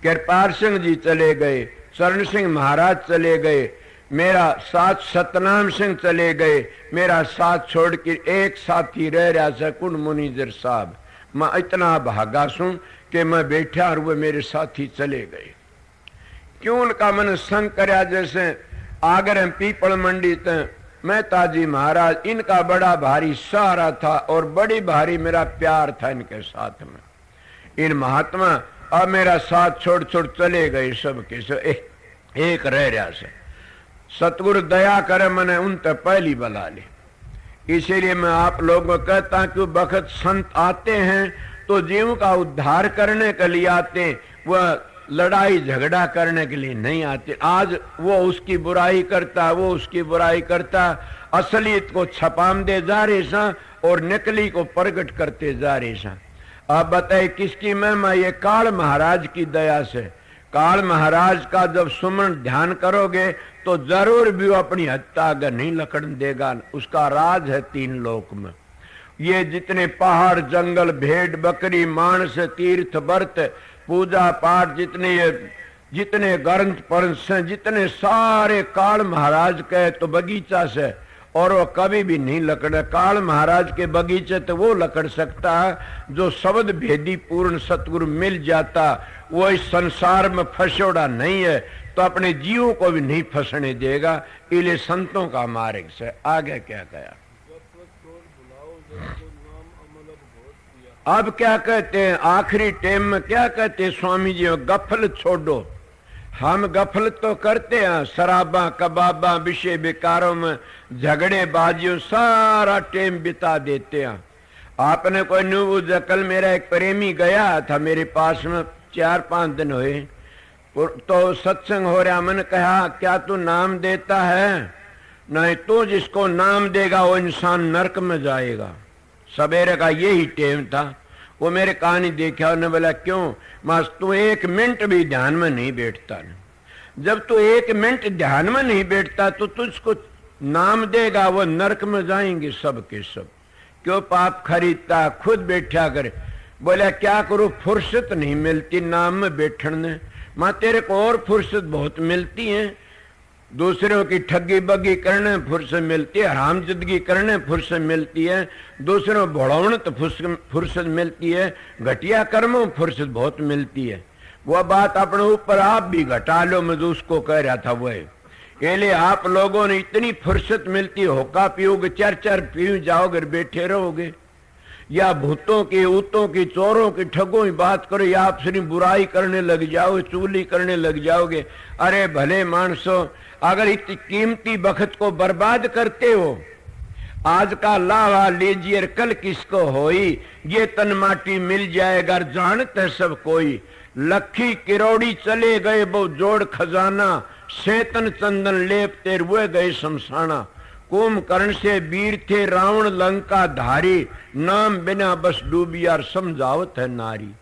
कृपाल सिंह जी चले गए, शरण सिंह महाराज चले गए, मेरा साथ सतनाम सिंह चले गए, मेरा साथ छोड़ के एक साथी रह रहा था कुंड मुनीजर साहब। मैं इतना भागा सुन कि मैं बैठा और वो मेरे साथी चले गए। क्यों उनका मन संग करया, जैसे आगर पीपल मंडी मेहता जी महाराज, इनका बड़ा भारी सहारा था और बड़ी भारी मेरा प्यार था इनके साथ में। इन महात्मा अब मेरा साथ छोड़ छोड़ चले गए, सब के सब एक रह रहा से। सतगुरु दया करे मैंने उन तक पहली बुला ले। इसीलिए मैं आप लोगों को कहता कि बखत संत आते हैं तो जीव का उद्धार करने के लिए आते हैं, वह लड़ाई झगड़ा करने के लिए नहीं आते। आज वो उसकी बुराई करता, वो उसकी बुराई करता, असलियत को छपाम दे जा रहे सा और नकली को प्रकट करते जा रहे सा। आप बताइए किसकी महिमा? ये काल महाराज की दया से। काल महाराज का जब सुमन ध्यान करोगे तो जरूर भी वो अपनी हत्या अगर नहीं लकड़न देगा। उसका राज है 3 लोक में। ये जितने पहाड़ जंगल भेड़ बकरी मानस तीर्थ व्रत पूजा पाठ जितने ग्रंथ पंथ हैं, जितने सारे काल महाराज के तो बगीचा से, और वो कभी भी नहीं लकड़े। काल महाराज के बगीचे तो वो लकड़ सकता है जो शब्द भेदी पूर्ण सतगुरु मिल जाता। वो इस संसार में फंसोड़ा नहीं है तो अपने जीवों को भी नहीं फंसने देगा। इसलिए संतों का मार्ग से आगे क्या कहा। अब क्या कहते हैं आखिरी टाइम में, क्या कहते हैं स्वामी जी? गफलत छोड़ो। हम गफलत तो करते हैं, शराबा कबाबा विषय विकारों में झगड़े बाजियों सारा टाइम बिता देते हैं। आपने कोई न्यू कल मेरा एक प्रेमी गया था मेरे पास में, 4-5 दिन हुए तो सत्संग हो रहा। मैंने कहा क्या तू नाम देता है? नहीं, तू जिसको नाम देगा वो इंसान नरक में जाएगा। सवेरे का यही टाइम था। वो मेरे कहानी देखा, उन्होंने बोला क्यों? मास तू 1 मिनट भी ध्यान में नहीं बैठता ना। जब तू 1 मिनट ध्यान में नहीं बैठता तो तुझको नाम देगा, वो नरक में जाएंगे सब के सब। क्यों पाप खरीदता, खुद बैठा करे। बोला क्या करूं, फुर्सत नहीं मिलती नाम में बैठने। मां तेरे को और फुर्सत बहुत मिलती है, दूसरों की ठगी बगी करने फुर्सत मिलती है, हरामजदगी करने फुर्सत मिलती है, दूसरों भड़ौन तो फुर्सत मिलती है, घटिया कर्मों फुर्सत बहुत मिलती है। वह बात अपने ऊपर आप भी घटा लो, मैं जो उसको कह रहा था वह। इसलिए आप लोगों ने इतनी फुर्सत मिलती, होका पियोगे 4-4 पी जाओगे बैठे रहोगे, या भूतों की ऊतों की चोरों की ठगों की बात करो, या आप सिर्फ बुराई करने लग जाओगे, चुगली करने लग जाओगे। अरे भले मानसो, अगर इतनी कीमती बखत को बर्बाद करते हो, आज का लावा लीजिए कल किसको होई, ये तन माटी मिल जाएगा जानते सब कोई। लखी किरोड़ी चले गए वो जोड़ खजाना, सेतन चंदन लेपते रुए गए शमशाना। कुंभकर्ण से वीर थे रावण लंका धारी, नाम बिना बस डूबियार समझावत है नारी।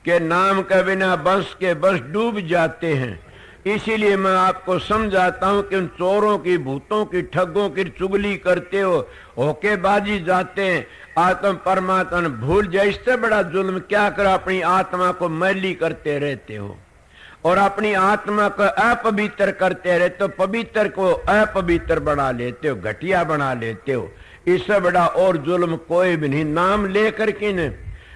के नाम के बिना बस के बस डूब जाते हैं। इसीलिए मैं आपको समझाता हूं कि उन चोरों की भूतों की ठगों की चुगली करते हो, होकेबाजी जाते हैं, आत्म परमात्मा भूल जाए। इससे बड़ा जुल्म क्या करो, अपनी आत्मा को मैली करते रहते हो। और अपनी आत्मा को अपवित्र करते रहे तो पवित्र को अपवित्र बना लेते हो, घटिया बना लेते हो। इससे बड़ा और जुल्म कोई भी नहीं, नाम लेकर के न।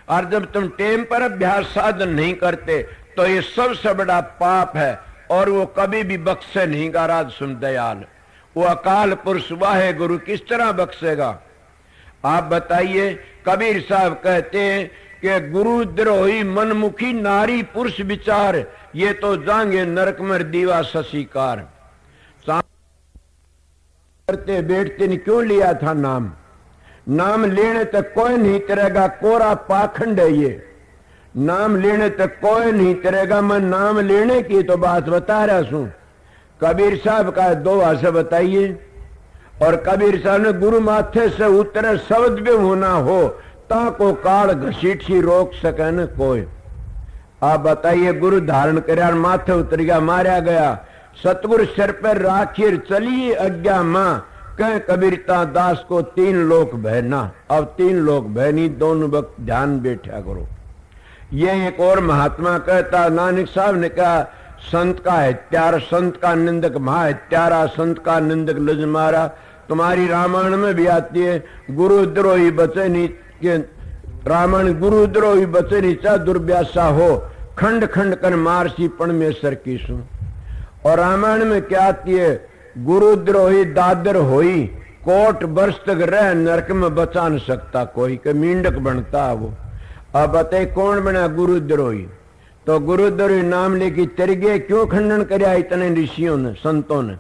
और जब तुम टेम पर अभ्यास साधन नहीं करते तो ये सबसे बड़ा पाप है, और वो कभी भी बख्शे नहीं गा। राज सुन दयाल, वो अकाल पुरुष वाहे गुरु किस तरह बख्शेगा? आप बताइए। कबीर साहब कहते हैं कि गुरु द्रोही मनमुखी नारी पुरुष विचार, ये तो जाएंगे नरक में दीवा शशिकार। करते बैठते ने क्यों लिया था नाम? नाम लेने तक कोई नहीं करेगा, कोरा पाखंड है ये। नाम लेने तक कोई नहीं करेगा। मैं नाम लेने की तो बात बता रहा हूं। कबीर साहब का दो भाषा बताइए। और कबीर साहब ने गुरु माथे से उतरे शब्द भी होना हो ताको काल घसीट सी रोक सके न कोई। आप बताइए, गुरु धारण कर माथे उतर गया, मारा गया। सतगुरु सिर पर राखिर चलिए आज्ञा मां, कह कबीरता दास को तीन लोक बहना। अब तीन लोक बहनी, दोनों वक्त ध्यान बैठा करो। ये एक और महात्मा कहता, नानक साहब ने कहा, संत का हत्यारा संत का निंदक महाहत्यारा, संत का निंदक लजमारा। तुम्हारी रामायण में भी आती है, गुरुद्रोही बचे नहीं के रावण गुरुद्रोही बचे नहीं, चाहे दुर्व्यासा हो, खंड खंड कर मार सी परमेश्वर की सु। और रामायण में क्या आती है, गुरुद्रोही दादर होई, कोट वर्ष तक रह नरक में बचा न सकता कोई, के मींडक बनता है वो। अब बताए कौन बना गुरुद्रोही? तो गुरुद्रोही नाम लेके तिरगे क्यों खंडन करया इतने ऋषियों ने, संतों ने?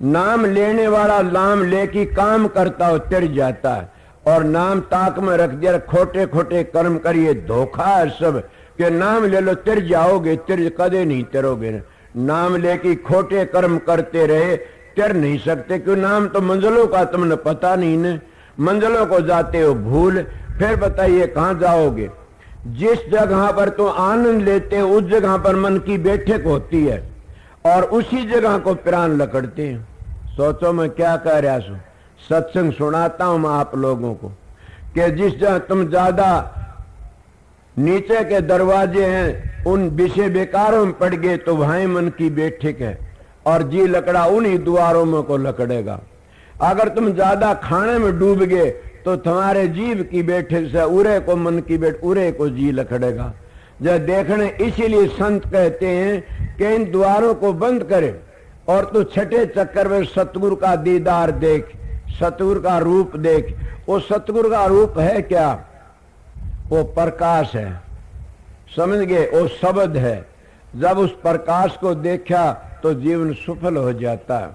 नाम लेने वाला नाम लेके काम करता हो तिर जाता है, और नाम ताक में रख दिया, खोटे खोटे कर्म करिए, धोखा है सब के नाम ले लो तिर जाओगे, तिर कदे नहीं तिरोगे। नाम लेके खोटे कर्म करते रहे तिर नहीं सकते, क्यों? नाम तो मंजिलों का तुमने पता नहीं न, मंजिलों को जाते हो भूल, फिर बताइए कहां जाओगे? जिस जगह पर तो आनंद लेते हो उस जगह पर मन की बैठक होती है, और उसी जगह को प्राण लकड़ते हैं। सोचो मैं क्या कह रहा हूं, सत्संग सुनाता हूं मैं आप लोगों को कि जिस जगह तुम ज्यादा नीचे के दरवाजे हैं उन विषय बेकारों में पड़ गए तो वहां मन की बैठक है, और जी लकड़ा उन्हीं द्वारों में को लकड़ेगा। अगर तुम ज्यादा खाने में डूब गए तो तुम्हारे जीव की बैठक से उरे को मन की बैठ उरे को जी लकड़ेगा। जब देखने, इसीलिए संत कहते हैं कि इन द्वारों को बंद करे और तू छठे चक्कर में सतगुरु का दीदार देख, सतगुरु का रूप देख। वो सतगुरु का रूप है क्या? वो प्रकाश है, समझ गए? वो शब्द है। जब उस प्रकाश को देखा तो जीवन सफल हो जाता है,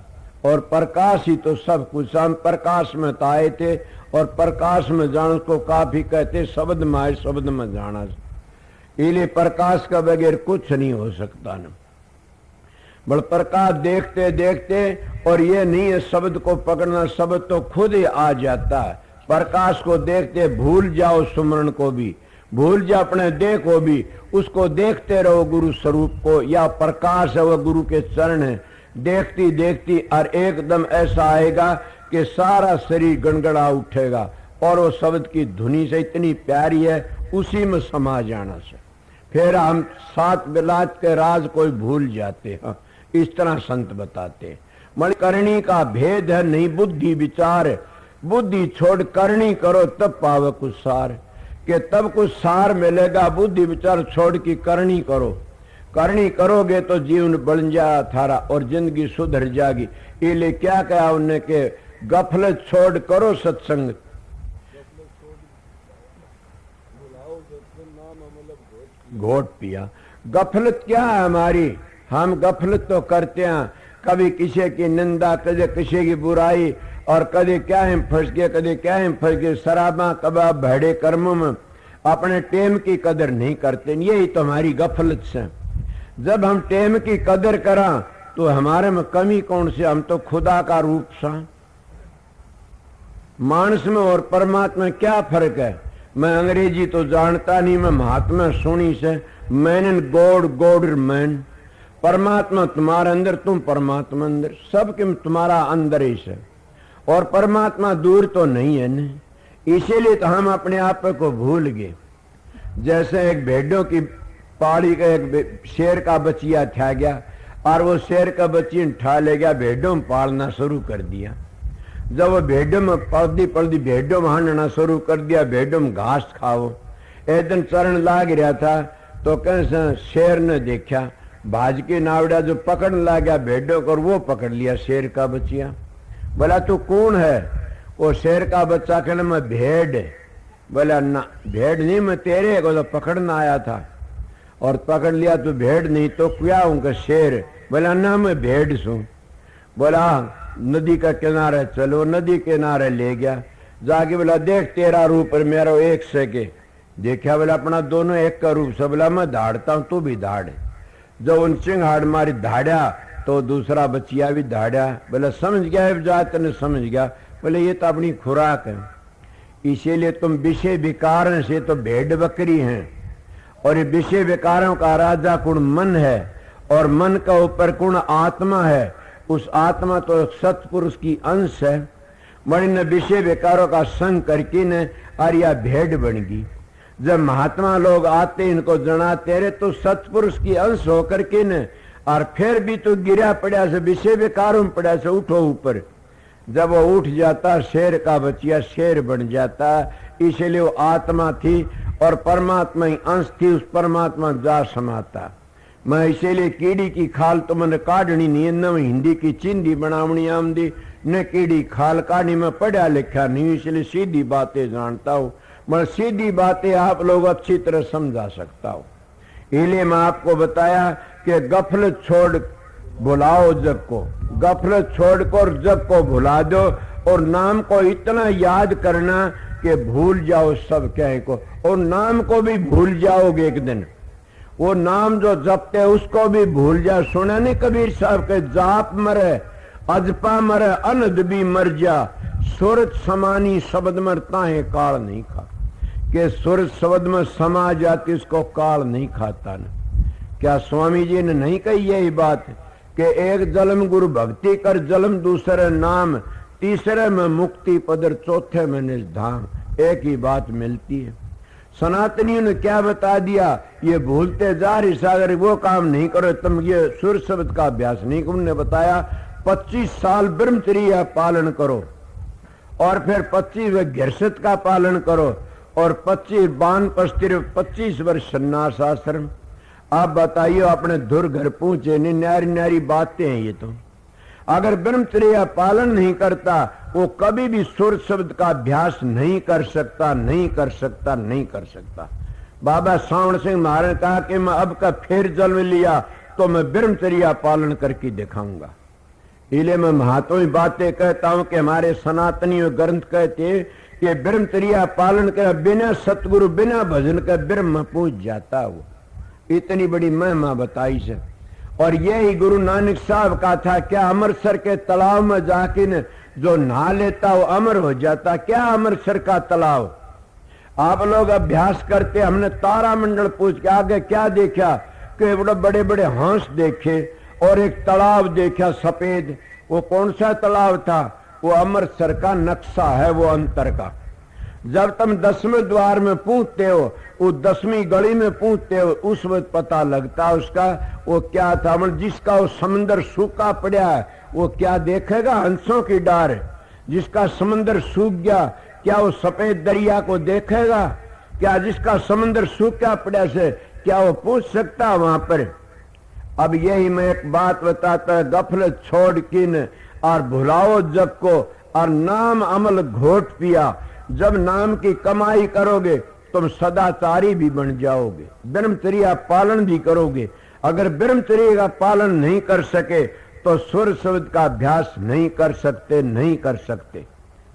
और प्रकाश ही तो सब कुछ। हम प्रकाश में तो आए थे, और प्रकाश में जान को काफी कहते, शब्द में आए शब्द में जाना। इसलिए प्रकाश का बगैर कुछ नहीं हो सकता न। बड़ प्रकाश देखते देखते, और ये नहीं है शब्द को पकड़ना, शब्द तो खुद ही आ जाता है। प्रकाश को देखते भूल जाओ सुमरण को भी, भूल जाओ अपने देह को भी, उसको देखते रहो गुरु स्वरूप को। या प्रकाश है वह गुरु के चरण है, देखती देखती और एकदम ऐसा आएगा कि सारा शरीर गड़गड़ा उठेगा, और वो शब्द की धुनी से इतनी प्यारी है, उसी में समा जाना से फिर हम सात बिलात के राज कोई भूल जाते हैं। इस तरह संत बताते। मणिकर्णी का भेद है नहीं बुद्धि विचार, बुद्धि छोड़ करनी करो तब पावे कुछ सार, कि तब कुछ सार मिलेगा। बुद्धि विचार छोड़ की करनी करो, करनी करोगे तो जीवन बन जा थारा और जिंदगी सुधर जाएगी। इसलिए क्या कहा उन्हें कि गफलत छोड़ करो सत्संग। घोट पिया। गफलत क्या है हमारी? हम गफलत तो करते हैं, कभी किसी की निंदा, कभी किसी की बुराई, और कभी क्या हम फंस गए, कभी क्या हम फंस गए शराबा कबाब भड़े कर्मों में। अपने टेम की कदर नहीं करते, यही तो हमारी गफलत से। जब हम टेम की कदर करा तो हमारे में कमी कौन सी? हम तो खुदा का रूप सा। मानस में और परमात्मा में क्या फर्क है? मैं अंग्रेजी तो जानता नहीं, मैं महात्मा सुनी से, man and God, God man. परमात्मा तुम्हारे अंदर, तुम परमात्मा अंदर, सब के तुम्हारा अंदर ही से, और परमात्मा दूर तो नहीं है न। इसीलिए तो हम अपने आप को भूल गए। जैसे एक भेड़ों की पहाड़ी का एक शेर का बच्चिया था गया और वो शेर का बच्ची उठा ले गया, भेड़ों में पालना शुरू कर दिया। जब वो भेड़ों में पलती पलती भेड़ों में हांडना शुरू कर दिया, भेड़ों में घास खाओ। एक दिन चरण लाग रहा था तो कैसे शेर ने देखा, भाज के नावड़ा जो पकड़ने लग गया भेड़ों को, वो पकड़ लिया शेर का बच्चिया। बोला तू कौन है? वो शेर का बच्चा कहना मैं भेड़। बोला ना भेड़ नहीं, मैं तेरे को तो पकड़ना आया था और पकड़ लिया। तू भेड़ नहीं तो क्या हूं? शेर। बोला ना मैं भेड़ सू। बोला नदी का किनारे चलो, नदी किनारे ले गया। जाके बोला देख तेरा रूप और मेरा एक से के। देखा बोला अपना दोनों एक का रूप से। बोला मैं धाड़ता हूं तू भी धाड़। जब उन चिंगाड़ मारी धाड़ा तो दूसरा बच्चिया भी धाड़ा। बोला समझ गया जात ने समझ गया। बोले ये तो अपनी खुराक है, इसीलिए तुम विषय विकार से तो भेड़ बकरी हैं। और ये विषय विकारों का राजा कुण मन है और मन का ऊपर कुण आत्मा है। उस आत्मा तो सतपुरुष की अंश है। मणि ने विषय विकारों का संग करके न आर्या भेड़ बन गई। जब महात्मा लोग आते इनको जनाते रहे तो सतपुरुष की अंश होकर के न, और फिर भी तो गिरा पड़ा से विषय विकारों में पड़ा से उठो ऊपर। जब वो उठ जाता शेर का बच्चिया शेर बन जाता। इसलिए वो आत्मा थी और परमात्मा ही अंश थी, उस परमात्मा जा समाता। मैं इसीलिए कीड़ी की खाल तो मैंने काढ़नी नहीं, न हिंदी की चिंदी बनावनी आमदी, न कीड़ी खाल काढ़नी। मैं पढ़ा लिखा नहीं, इसलिए सीधी बातें जानता हूँ। मैं सीधी बातें आप लोग अच्छी तरह समझा सकता हूँ। इसलिए मैं आपको बताया कि गफलत छोड़ भुलाओ जग को, गफलत छोड़कर जग को भुला दो और नाम को इतना याद करना कि भूल जाओ सब कहीं को। और नाम को भी भूल जाओगे एक दिन। वो नाम जो जपते उसको भी भूल जाओ। सुना नहीं कबीर साहब के जाप मरे अजपा मरे अनद भी मर जा, सुरत समानी शब्द मरता है काल नहीं खा। कि सुरत शब्द में समा जाती उसको काल नहीं खाता न। क्या स्वामी जी ने नहीं कही यही बात कि एक जन्म गुरु भक्ति कर, जन्म दूसरे नाम, तीसरे में मुक्ति पदर, चौथे में निज धाम। एक ही बात मिलती है। सनातनियों ने क्या बता दिया, ये भूलते जा रही सागर वो काम नहीं करो तुम, ये सुर शब्द का अभ्यास नहीं। उन्होंने बताया 25 साल ब्रह्मचर्या पालन करो और फिर 25 गिरसत का पालन करो और 25 बानप्रस्थ 25 वर्ष संन्यास आश्रम। आप बताइए अपने धुर घर पहुंचे नहीं, न्यारी न्यारी बातें हैं ये तो। अगर ब्रह्मचर्या पालन नहीं करता वो कभी भी सुर शब्द का अभ्यास नहीं कर सकता, नहीं कर सकता, नहीं कर सकता। बाबा सावण सिंह महाराज ने कहा कि मैं अब का फिर जन्म लिया तो मैं ब्रह्मचर्या पालन करके दिखाऊंगा। इसलिए मैं महत्वपूर्ण बातें कहता हूं कि हमारे सनातनी ग्रंथ कहते कि ब्रह्मचर्या पालन कर बिना सतगुरु बिना भजन के ब्रह्म पहुंच जाता वो। इतनी बड़ी महिमा बताई से। और यही गुरु नानक साहब का था, क्या अमृतसर के तालाब में जाके न जो नहा लेता वो अमर हो जाता। क्या अमृतसर का तालाब आप लोग अभ्यास करते, हमने तारामंडल पूछ के आगे क्या देखा कि बड़े बड़े हंस देखे और एक तालाब देखा सफेद। वो कौन सा तालाब था? वो अमृतसर का नक्शा है, वो अंतर का। जब तुम 10वें द्वार में पूछते हो, वो 10वीं गली में पूछते हो, उस वक्त पता लगता उसका वो क्या था। जिसका वो समंदर सूखा पड़ा है वो क्या देखेगा? हंसों की डार। जिसका समंदर सूख गया क्या वो सफेद दरिया को देखेगा? क्या जिसका समंदर सूखा पड़ा से क्या वो पूछ सकता वहां पर? अब यही मैं एक बात बताता, गफलत छोड़ किन और भुलाओ जग को और नाम अमल घोट पिया। जब नाम की कमाई करोगे तुम सदाचारी भी बन जाओगे, ब्रह्मचर्या पालन भी करोगे। अगर ब्रह्मचर्या का पालन नहीं कर सके तो सुर शब्द का अभ्यास नहीं कर सकते, नहीं कर सकते।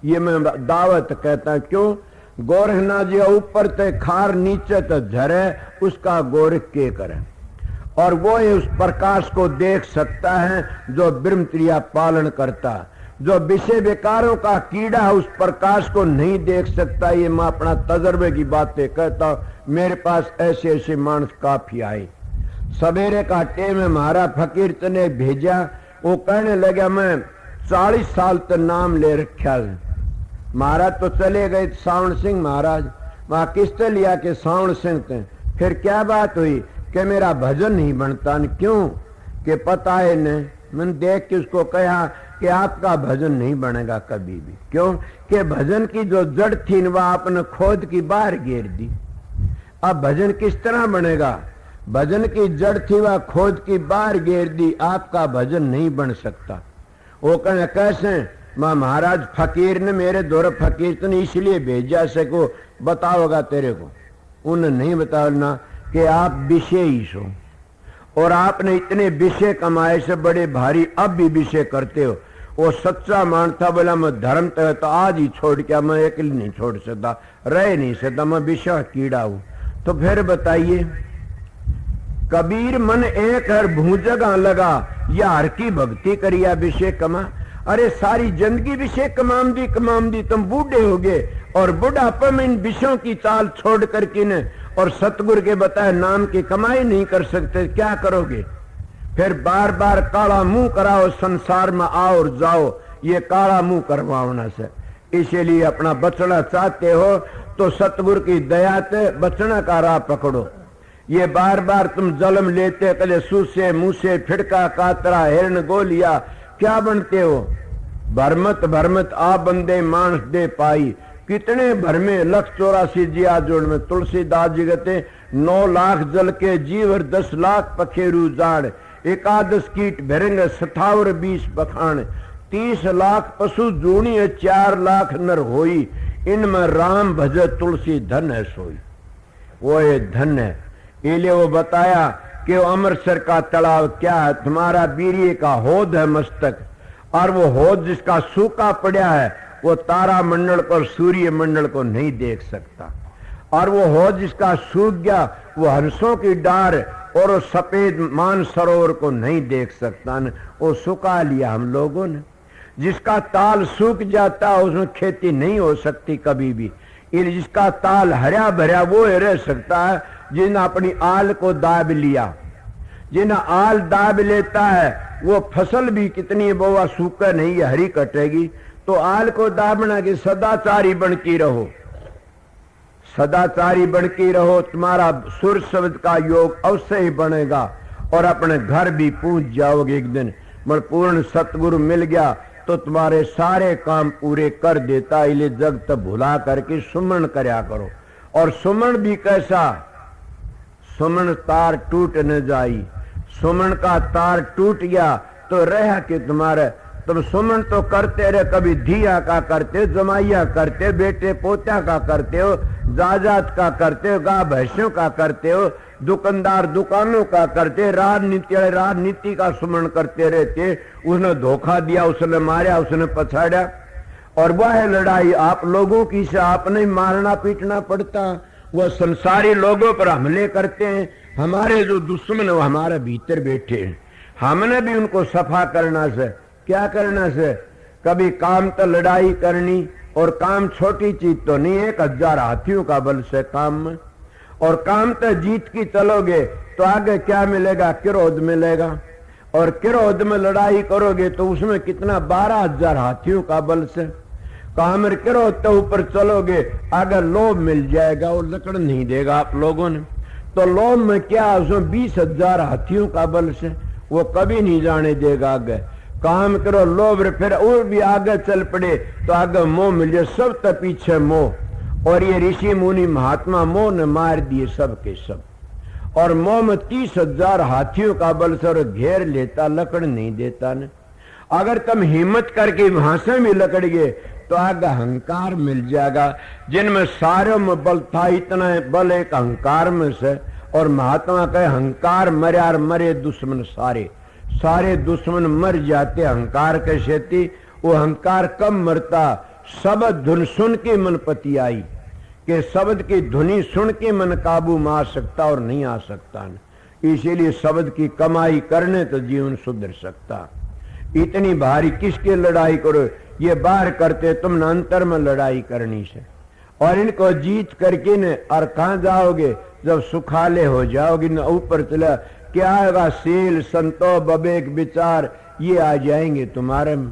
ये मैं दावत कहता। क्यों? गोरखनाथ जी ऊपर ते खार नीचे तो झरे, उसका गोरख के करे। और वो उस प्रकाश को देख सकता है जो ब्रह्मचर्या पालन करता। जो विषय विकारों का कीड़ा उस प्रकाश को नहीं देख सकता। ये मैं अपना तजर्बे की बातें कहता हूं। मेरे पास ऐसे ऐसे मानस काफी आए। सवेरे का टेम में महाराज फकीर ने भेजा, वो कहने लगा मैं 40 साल तक नाम ले रखा है। महाराज तो चले गए सावण सिंह महाराज, वहां किससे लिया के सावण सिंह थे। फिर क्या बात हुई कि मेरा भजन नहीं बनता। क्यों? कि पता है न, मैंने देख के उसको कहा कि आपका भजन नहीं बनेगा कभी भी। क्यों? कि भजन की जो जड़ थी न वह आपने खोद की बाहर गिर दी। अब भजन किस तरह बनेगा? भजन की जड़ थी वह खोद की बाहर गिर दी, आपका भजन नहीं बन सकता। वो कहने कैसे? महाराज फकीर ने मेरे दौर फकीर तो नहीं इसलिए भेजा सको, बताओगा तेरे को। उन्हें नहीं बताना कि आप विषय ही सो, और आपने इतने विषय कमाए से बड़े भारी, अब भी विषय करते हो। वो सच्चा मानता बोला मैं धर्म तो आज ही छोड़ के, मैं अकेले नहीं छोड़ सकता, रह नहीं सकता, मैं विषय कीड़ा हूं। तो फिर बताइए, कबीर मन एक हर भूजगा लगा, या हर की भक्ति करिया विषय कमा। अरे सारी जिंदगी विषय कमाम दी, तुम बूढ़े हो गए और बुढ़ापे में इन विषयों की चाल छोड़ करके न और सतगुरु के बताए नाम की कमाई नहीं कर सकते, क्या करोगे? फिर बार बार काला मुंह कराओ, संसार में आओ और जाओ, ये काला मुंह करवाना से। इसीलिए अपना बचना चाहते हो तो सतगुरु की दया से बचना का राह पकड़ो। ये बार बार तुम जन्म लेते, कले सूसे मुसे फिड़का कातरा हिरण गोलिया, क्या बनते हो? भरमत आ बंदे मानस दे पाई, कितने भरमे 184 जिया जोड़ में। तुलसीदास जी कहते 9 लाख जल के जीवर 10 लाख पखेरु जान, 11 कीट भरेंग 27 बखान, 30 लाख पशु जूणी 4 लाख नर होई, इनमें राम भज तुलसी धन है सोई। वो ये धन है। इसलिए वो बताया कि अमृतसर का तालाब क्या है? तुम्हारा बीरिये का होद है मस्तक, और वो होद जिसका सूखा पड़ा है वो तारा मंडल को सूर्य मंडल को नहीं देख सकता, और वो होद जिसका सूख गया वो हंसों की डार और वो सफेद मान सरोवर को नहीं देख सकता न, वो सुखा लिया हम लोगों ने। जिसका ताल सूख जाता है उसमें खेती नहीं हो सकती कभी भी। जिसका ताल हरा भरा वो रह सकता है जिन्हें अपनी आल को दाब लिया। जिन्हें आल दाब लेता है वो फसल भी कितनी बोवा सूखा नहीं है, हरी कटेगी। तो आल को दाबना कि सदाचारी बन की रहो, सदाचारी बन की रहो, तुम्हारा सुर शब्द का योग अवश्य ही बनेगा और अपने घर भी पहुंच जाओगे एक दिन। मगर पूर्ण सतगुरु मिल गया तो तुम्हारे सारे काम पूरे कर देता। इले जगत भुला करके सुमन करया करो। और सुमन भी कैसा? सुमन तार टूट न जाई। सुमन का तार टूट गया तो रहा कि तुम्हारे, तुम सुमन तो करते रहे, कभी धिया का करते हो, जमाइया करते हो, बेटे पोत्या का करते हो, जायदाद का करते हो, गाय भैंसों का करते हो, दुकानदार दुकानों का करते, राजनीति का सुमन करते रहते। उसने धोखा दिया, उसने मारा, उसने पछाड़ा, और वह लड़ाई आप लोगों की से आपने मारना पीटना पड़ता। वह संसारी लोगों पर हमले करते हैं। हमारे जो दुश्मन वो हमारे भीतर बैठे हैं, हमने भी उनको सफा करना से। क्या करना से? कभी काम तो लड़ाई करनी, और काम छोटी चीज तो नहीं है, 1000 हाथियों का बल से काम में। और काम तो जीत की चलोगे तो आगे क्या मिलेगा? क्रोध मिलेगा, और क्रोध में लड़ाई करोगे तो उसमें कितना? 12000 हाथियों का बल से काम क्रोध तो ऊपर चलोगे, अगर लोभ मिल जाएगा वो लकड़ नहीं देगा आप लोगों ने। तो लोभ में क्या? उसमें 20,000 हाथियों का बल से वो कभी नहीं जाने देगा आगे। काम करो लोभ, फिर और भी आगे चल पड़े तो आगे मोह मिल जाए, सब तो पीछे मोह। और ये ऋषि मुनि महात्मा मोह ने मार दिए सब के सब। और मोह में 30,000 हाथियों का बल से घेर लेता, लकड़ नहीं देता न। अगर तुम हिम्मत करके वहां से भी लकड़ गए तो आगे अहंकार मिल जाएगा। जिनमें सारों में बल था, इतना बल एक अहंकार में से। और महात्मा कहे अहंकार मरे और मरे दुश्मन सारे, सारे दुश्मन मर जाते अहंकार के शेती। वो अहंकार कब मरता? शब्द धुन सुन के मन पति आई, कि शब्द की धुनी सुन के मन काबू में आ सकता और नहीं आ सकता न। इसीलिए शब्द की कमाई करने तो जीवन सुधर सकता। इतनी भारी किसके लड़ाई करो? ये बाहर करते, तुम न अंतर में लड़ाई करनी से। और इनको जीत करके न और कहां जाओगे? जब सुखाले हो जाओगे न, ऊपर चला क्या होगा? सील संतो बबेक विचार ये आ जाएंगे तुम्हारे में,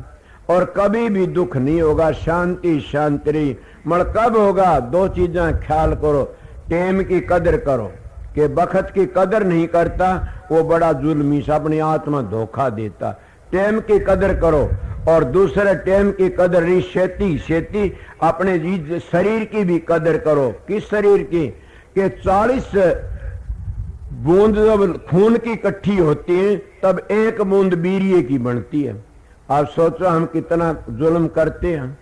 और कभी भी दुख नहीं होगा। शांति शांति। मगर कब होगा? 2 चीजें ख्याल करो, टेम की कदर करो कि बखत की कदर नहीं करता वो बड़ा जुल्मी से अपनी आत्मा धोखा देता। टाइम की कदर करो और दूसरे टाइम की कदर नहीं, शेती शेती अपने शरीर की भी कदर करो। किस शरीर की? कि 40 बूंद जब खून की इकट्ठी होती है तब एक बूंद बीरिये की बनती है। आप सोचो हम कितना जुल्म करते हैं।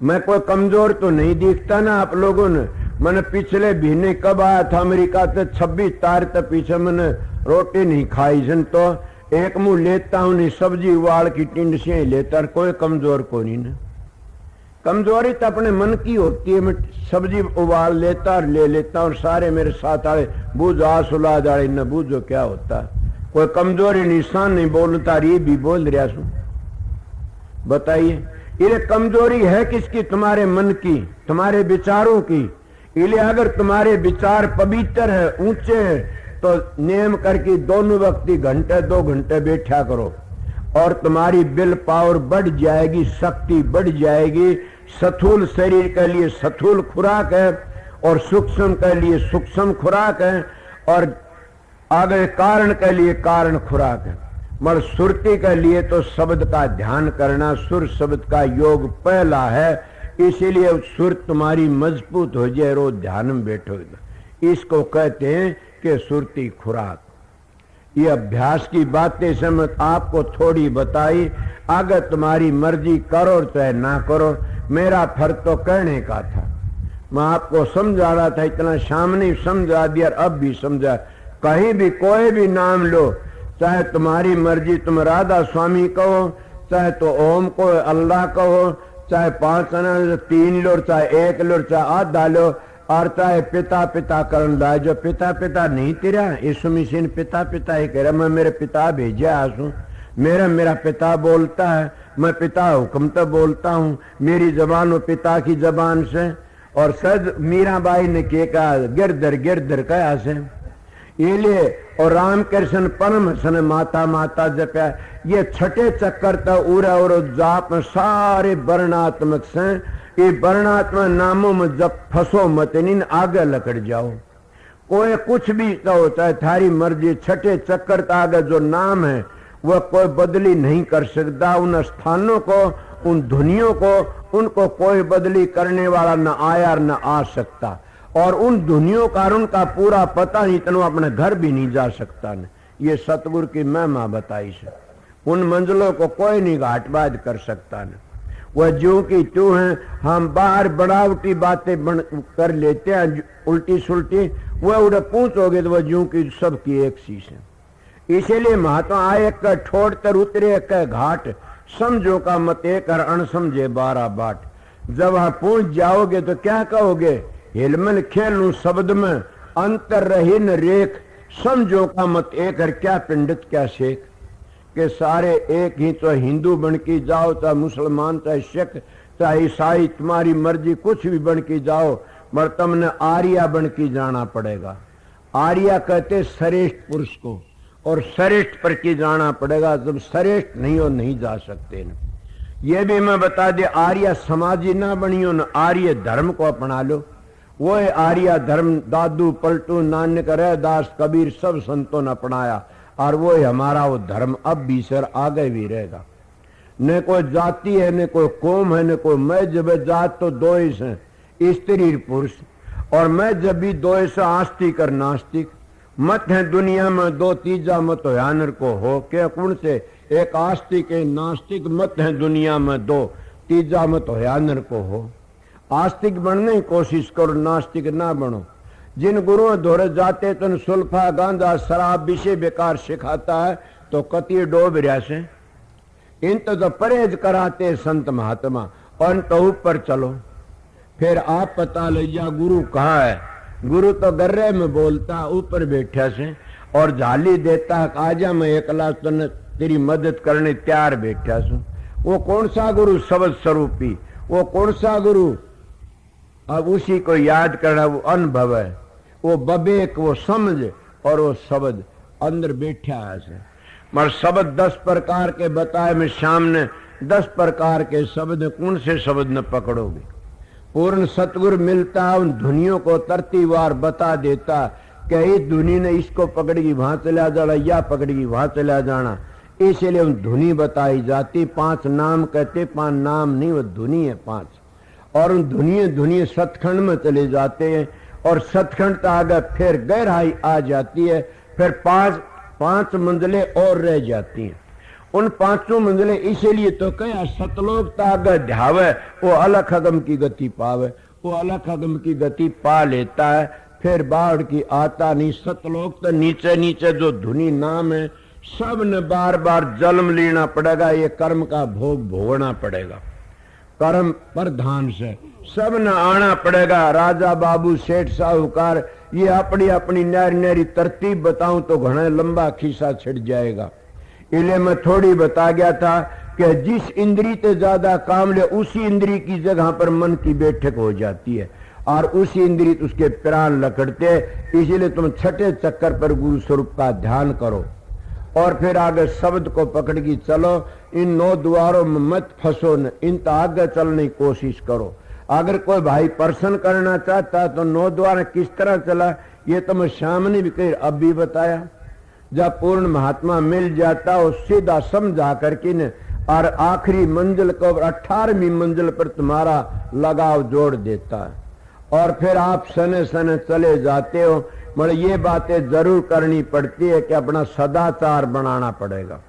मैं कोई कमजोर तो नहीं दिखता ना आप लोगों ने। मैंने पिछले महीने कब आया था अमेरिका से, 26 तारीख तक पीछे मैंने रोटी नहीं खाई सन, तो एक मुंह लेता हूं नहीं, सब्जी उबाल की टिंड से ही लेता। कोई कमजोर को नहीं ना। कमजोरी तो अपने मन की होती है। मैं सब्जी उबाल लेता और ले लेता और सारे मेरे साथ आए बूझ आसुला जाए न बूझो क्या होता। कोई कमजोरी निशान नहीं बोलता, री भी बोल रहा सू। बताइए ये कमजोरी है किसकी? तुम्हारे मन की, तुम्हारे विचारों की। इसलिए अगर तुम्हारे विचार पवित्र है, ऊंचे हैं, तो नियम करके दोनों वक्त घंटे 2 घंटे बैठा करो और तुम्हारी विल पावर बढ़ जाएगी, शक्ति बढ़ जाएगी। स्थूल शरीर के लिए स्थूल खुराक है और सूक्ष्म के लिए सूक्ष्म खुराक है और आगे कारण के लिए कारण खुराक है। मगर सुरती के लिए तो शब्द का ध्यान करना, सुर शब्द का योग पहला है। इसीलिए सुर तुम्हारी मजबूत हो जाए, रोज ध्यान में बैठोगे। इसको कहते हैं कि सुरती खुराक। ये अभ्यास की बातें समझ आपको थोड़ी बताई, अगर तुम्हारी मर्जी करो चाहे ना करो। मेरा फर्क तो कहने का था, मैं आपको समझा रहा था, इतना सामने समझा दिया और अब भी समझा। कहीं भी कोई भी नाम लो, चाहे तुम्हारी मर्जी, तुम राधा स्वामी कहो, चाहे तो ओम को अल्लाह कहो, चाहे 5 आना 3 लो, चाहे 1 लो, चाहे आधा लो, और चाहे पिता पिता करण लाए। जो पिता पिता नहीं तेरा, यीशु मसीह ने पिता पिता ही कह रहा। मैं मेरे पिता भेजा आसू, मेरा पिता बोलता है, मैं पिता हुक्म तो बोलता हूँ, मेरी जबान वो पिता की जबान से। और सद मीराबाई ने क्या कहा? गिरधर गिरधर कहा से ये लिए। और रामकृष्ण परमहंस ने माता माता जपया। ये छठे चक्कर तक उरा और जाप सारे वर्णात्मक से। ये वर्णात्मक नामों में जब फंसो मत, नहीं आगे लकड़ जाओ। कोई कुछ भी कहो, चाहे थारी मर्जी, छठे चक्कर तक आगे जो नाम है वह कोई बदली नहीं कर सकता। उन स्थानों को, उन धुनियों को, उनको कोई बदली करने वाला न आया और न आ सकता। और उन धुनियों का उनका पूरा पता नहीं, तो अपने घर भी नहीं जा सकता न। ये सतगुरु की महिमा बताई से। उन मंजिलों को कोई नहीं घाटबाज कर सकता न। वह जो की तू है, हम बाहर बनावटी बातें कर लेते हैं उल्टी सुल्टी, वह उड़े पूछोगे तो वह जो की सबकी एक सी है। इसीलिए महात्मा आए का ठोड़ तर उतरे का घाट, समझो का मत एक और अणसमझे 12 बाट। जब वहां पहुंच जाओगे तो क्या कहोगे? हिलमिल खेलू शब्द में अंतर रही न रेख, समझो का मत एक और क्या पिंडित क्या शेख। के सारे एक ही, तो हिंदू बन के जाओ, चाहे मुसलमान, चाहे सिख, चाहे ईसाई, तुम्हारी मर्जी कुछ भी बन के जाओ, मगर तुमने आर्या बन के जाना पड़ेगा। आर्या कहते श्रेष्ठ पुरुष को, और श्रेष्ठ पर के जाना पड़ेगा। जब श्रेष्ठ नहीं हो नहीं जा सकते न। ये भी मैं बता दे, आर्य समाजी ना बनियो न, आर्य धर्म को अपना लो। वो है आर्य धर्म। दादू पलटू नानक रैदास कबीर सब संतों ने अपनाया, और वो है हमारा वो धर्म। अब भी सर आगे भी रहेगा। न कोई जाति है, न कोई कौम है, न कोई मजहब। जात तो 2 ही हैं, स्त्री पुरुष। और मजहब भी 2 ही, आस्तिक और नास्तिक। मत है दुनिया में 2, तीजा मत यानर को हो के कौन से? एक आस्तिक एक नास्तिक। मत है दुनिया में 2, तीजा मत यानर को हो। आस्तिक बनने की कोशिश करो, नास्तिक ना बनो। जिन गुरुओं धोरे जाते तो सुल्फा गांजा शराब विषय बेकार सिखाता है, तो कति डोब रहा से। इन तो परहेज कराते संत महात्मा, और तो ऊपर चलो। फिर आप पता लिया गुरु कहाँ है। गुरु तो गर्रे में बोलता, ऊपर बैठा से, और झाली देता, आजा मैं एकला तो तेरी मदद करने तैयार बैठा सू। वो कौन सा गुरु? शब्द स्वरूपी। वो कौन सा गुरु? अब उसी को याद करना, वो अनुभव है, वो बबेक, वो समझ, और वो शब्द अंदर बैठा है। मगर शब्द 10 प्रकार के बताए, मैं सामने 10 प्रकार के शब्द, कौन से शब्द न पकड़ोगे? पूर्ण सतगुरु मिलता, उन धुनियों को तरतीवार बता देता कि इस धुनी ने इसको पकड़ेगी वहां चला जाना, या पकड़ेगी वहां चला जाना, इसलिए उन धुनी बताई जाती। 5 नाम कहते, 5 नाम नहीं, वो धुनी है 5। और उन धुनी सतखंड में चले जाते हैं और सतखंड तक आगे फिर गहराई आ जाती है, फिर 5 मंजिलें और रह जाती हैं। उन 5 मंजिलें इसीलिए तो कहा सतलोक तक ध्यावे वो अलख अगम की गति पावे। वो अलख अगम की गति पा लेता है, फिर बाढ़ की आता नहीं। सतलोक तो नीचे नीचे जो धुनी नाम है सब ने बार बार जन्म लेना पड़ेगा, ये कर्म का भोग भोगना पड़ेगा। कर्म प्रधान से सब न आना पड़ेगा। राजा बाबू सेठ साहूकार ये अपनी अपनी न्यारी न्यारी तरतीब बताऊं तो घना लंबा खिस्सा छिड़ जाएगा। इले मैं थोड़ी बता गया था कि जिस इंद्री से ज्यादा काम ले उसी इंद्री की जगह पर मन की बैठक हो जाती है और उसी इंद्री उसके प्राण लकड़ते। इसीलिए तुम छठे चक्कर पर गुरु स्वरूप का ध्यान करो और फिर आगे शब्द को पकड़ के चलो। इन 9 द्वारों में मत फंसो न, इन तो आगे चलने की कोशिश करो। अगर कोई भाई प्रसन्न करना चाहता तो 9 द्वार किस तरह चला ये तो मैं सामने भी कहीं अब भी बताया। जब पूर्ण महात्मा मिल जाता वो सीधा समझा करके न और आखिरी मंजिल को 18वीं मंजिल पर तुम्हारा लगाव जोड़ देता है और फिर आप सने सने चले जाते हो। मगर ये बातें जरूर करनी पड़ती है कि अपना सदाचार बनाना पड़ेगा।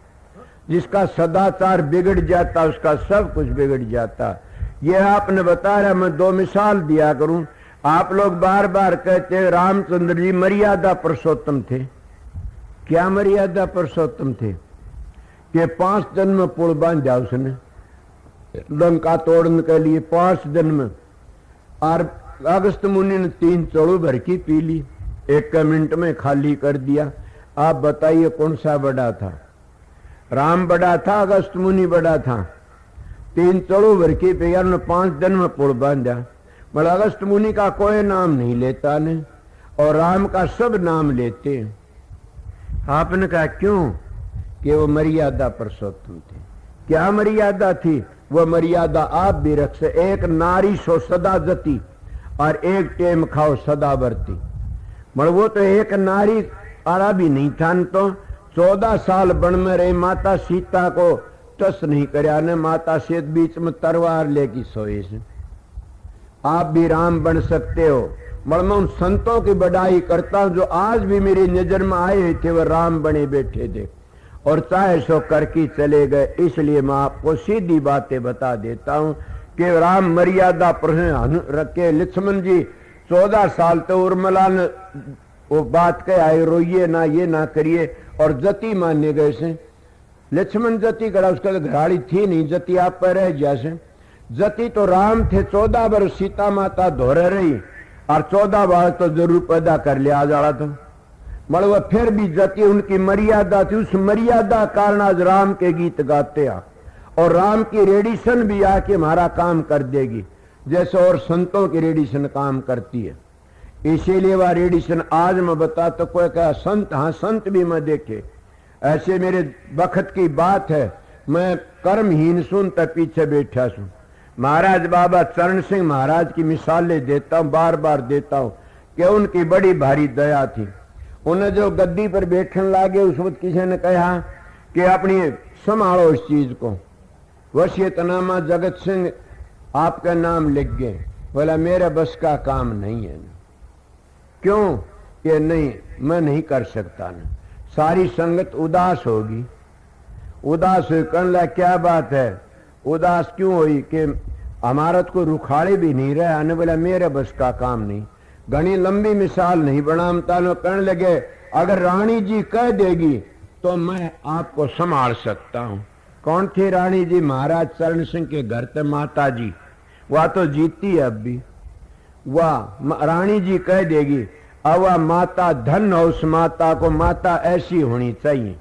जिसका सदाचार बिगड़ जाता उसका सब कुछ बिगड़ जाता। ये आपने बता रहा, मैं 2 मिसाल दिया करूं। आप लोग बार बार कहते रामचंद्र जी मर्यादा पुरुषोत्तम थे। क्या मर्यादा पुरुषोत्तम थे कि 5 दिन में पुल बांधा उसने लंका तोड़ने के लिए 5 दिन में। और अगस्त मुनि ने 3 चोड़ू भर की पी ली, 1 मिनट में खाली कर दिया। आप बताइए कौन सा बड़ा था? राम बड़ा था, अगस्त मुनि बड़ा था? 3 चोड़ू भर की पी ने 5 दिन में पुल बांधा। मगर अगस्त मुनि का कोई नाम नहीं लेता ने और राम का सब नाम लेते। आपने कहा क्यों? कि वो मर्यादा पुरुषोत्तम थे। क्या मर्यादा थी? वो मर्यादा आप भी रख से, एक नारी सो सदा जती और एक टेम खाओ सदा बरती। मगर वो तो एक नारी आरा भी नहीं था तो 14 साल वन में रही। माता सीता को टस नहीं करया ने, माता से बीच में तलवार लेके सोए से। आप भी राम बन सकते हो। मगर मैं उन संतों की बड़ाई करता हूं जो आज भी मेरी नजर में आए थे, वो राम बने बैठे थे और चाहे सो करके चले गए। इसलिए मैं आपको सीधी बातें बता देता हूं कि राम मर्यादा पर रखे। लक्ष्मण जी 14 साल तो उर्मिला ने वो बात कह आए, रोइए ना, ये ना करिए, और जति मानने गए से। लक्ष्मण जति करा, उसका तो घराड़ी थी नहीं, जति आप पर रह जैसे। जति तो राम थे, 14 वर्ष सीता माता धोरे रही और 14 बार तो जरूर पैदा कर लिया जाला तो। मगर वह फिर भी जति उनकी मर्यादा थी। उस मर्यादा कारण आज राम के गीत गाते आ और राम की रेडिशन भी आके हमारा काम कर देगी जैसे और संतों की रेडिशन काम करती है। इसीलिए वह रेडिशन आज मैं बता तो कोई कहा संत, हाँ संत भी मैं देखे। ऐसे मेरे वक्त की बात है, मैं कर्महीन सुनता पीछे बैठा सुन। महाराज बाबा चरण सिंह महाराज की मिसालें देता हूं, बार बार देता हूं कि उनकी बड़ी भारी दया थी। उन्हें जो गद्दी पर बैठने लगे उस वक्त किसी ने कहा कि अपनी संभालो इस चीज को। वसीयतनामा जगत सिंह आपका नाम लिख गए। बोला मेरे बस का काम नहीं है। क्यों? कि नहीं, मैं नहीं कर सकता ना, सारी संगत उदास होगी। उदास हुई, कहने लगा क्या बात है, उदास क्यों हुई? कि हमारा को रुखाड़े भी नहीं रहे। आने बोला मेरे बस का काम नहीं। घनी लंबी मिसाल नहीं बनामता। कहने लगे अगर रानी जी कह देगी तो मैं आपको संभाल सकता हूं। कौन थी रानी जी? महाराज चरण सिंह के घर थे माता जी। वह तो जीती है अब भी। वह रानी जी कह देगी, अब वह माता धन हो, उस माता को माता ऐसी होनी चाहिए।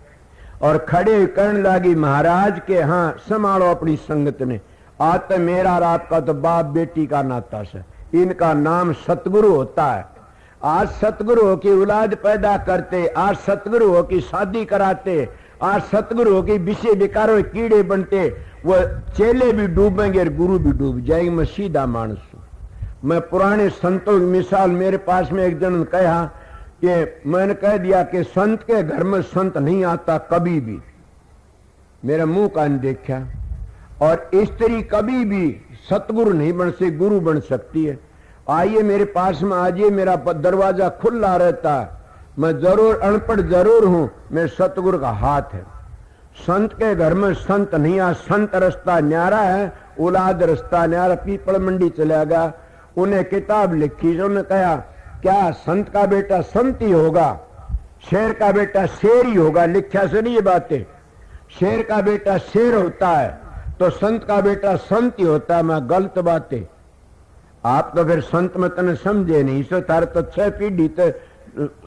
और खड़े करने लगी महाराज के, हाँ संभालो अपनी संगत ने। आज तो मेरा और आपका तो बाप बेटी का नाता से, इनका नाम सतगुरु होता है। आज सतगुरु हो की औलाद पैदा करते, आज सतगुरु हो की शादी कराते, आज सतगुरु हो की विषय विकारों कीड़े बनते। वो चेले भी डूबेंगे और गुरु भी डूब जाएंगे। मैं सीधा मानस हूं। मैं पुराने संतों की मिसाल, मेरे पास में एक जन कहा कि मैंने कह दिया कि संत के घर में संत नहीं आता कभी भी। मेरा मुंह कान देखा। और स्त्री कभी भी सतगुरु नहीं बन सकती, गुरु बन सकती है। आइए मेरे पास में आइए, मेरा दरवाजा खुला रहता है। मैं जरूर अनपढ़ जरूर हूं, मैं सतगुरु का हाथ है। संत के घर में संत नहीं आ, संत रास्ता न्यारा है, औलाद रास्ता न्यारा। पीपल मंडी चला गया, उन्हें किताब लिखी, उन्होंने कहा क्या संत का बेटा संत ही होगा, शेर का बेटा शेर ही होगा। लिखा से नहीं ये बातें, शेर का बेटा शेर होता है तो संत का बेटा संत ही होता है। मैं गलत बातें, आप तो फिर संत मत ने समझे नहीं, सो तार तो 6 पीढ़ी तो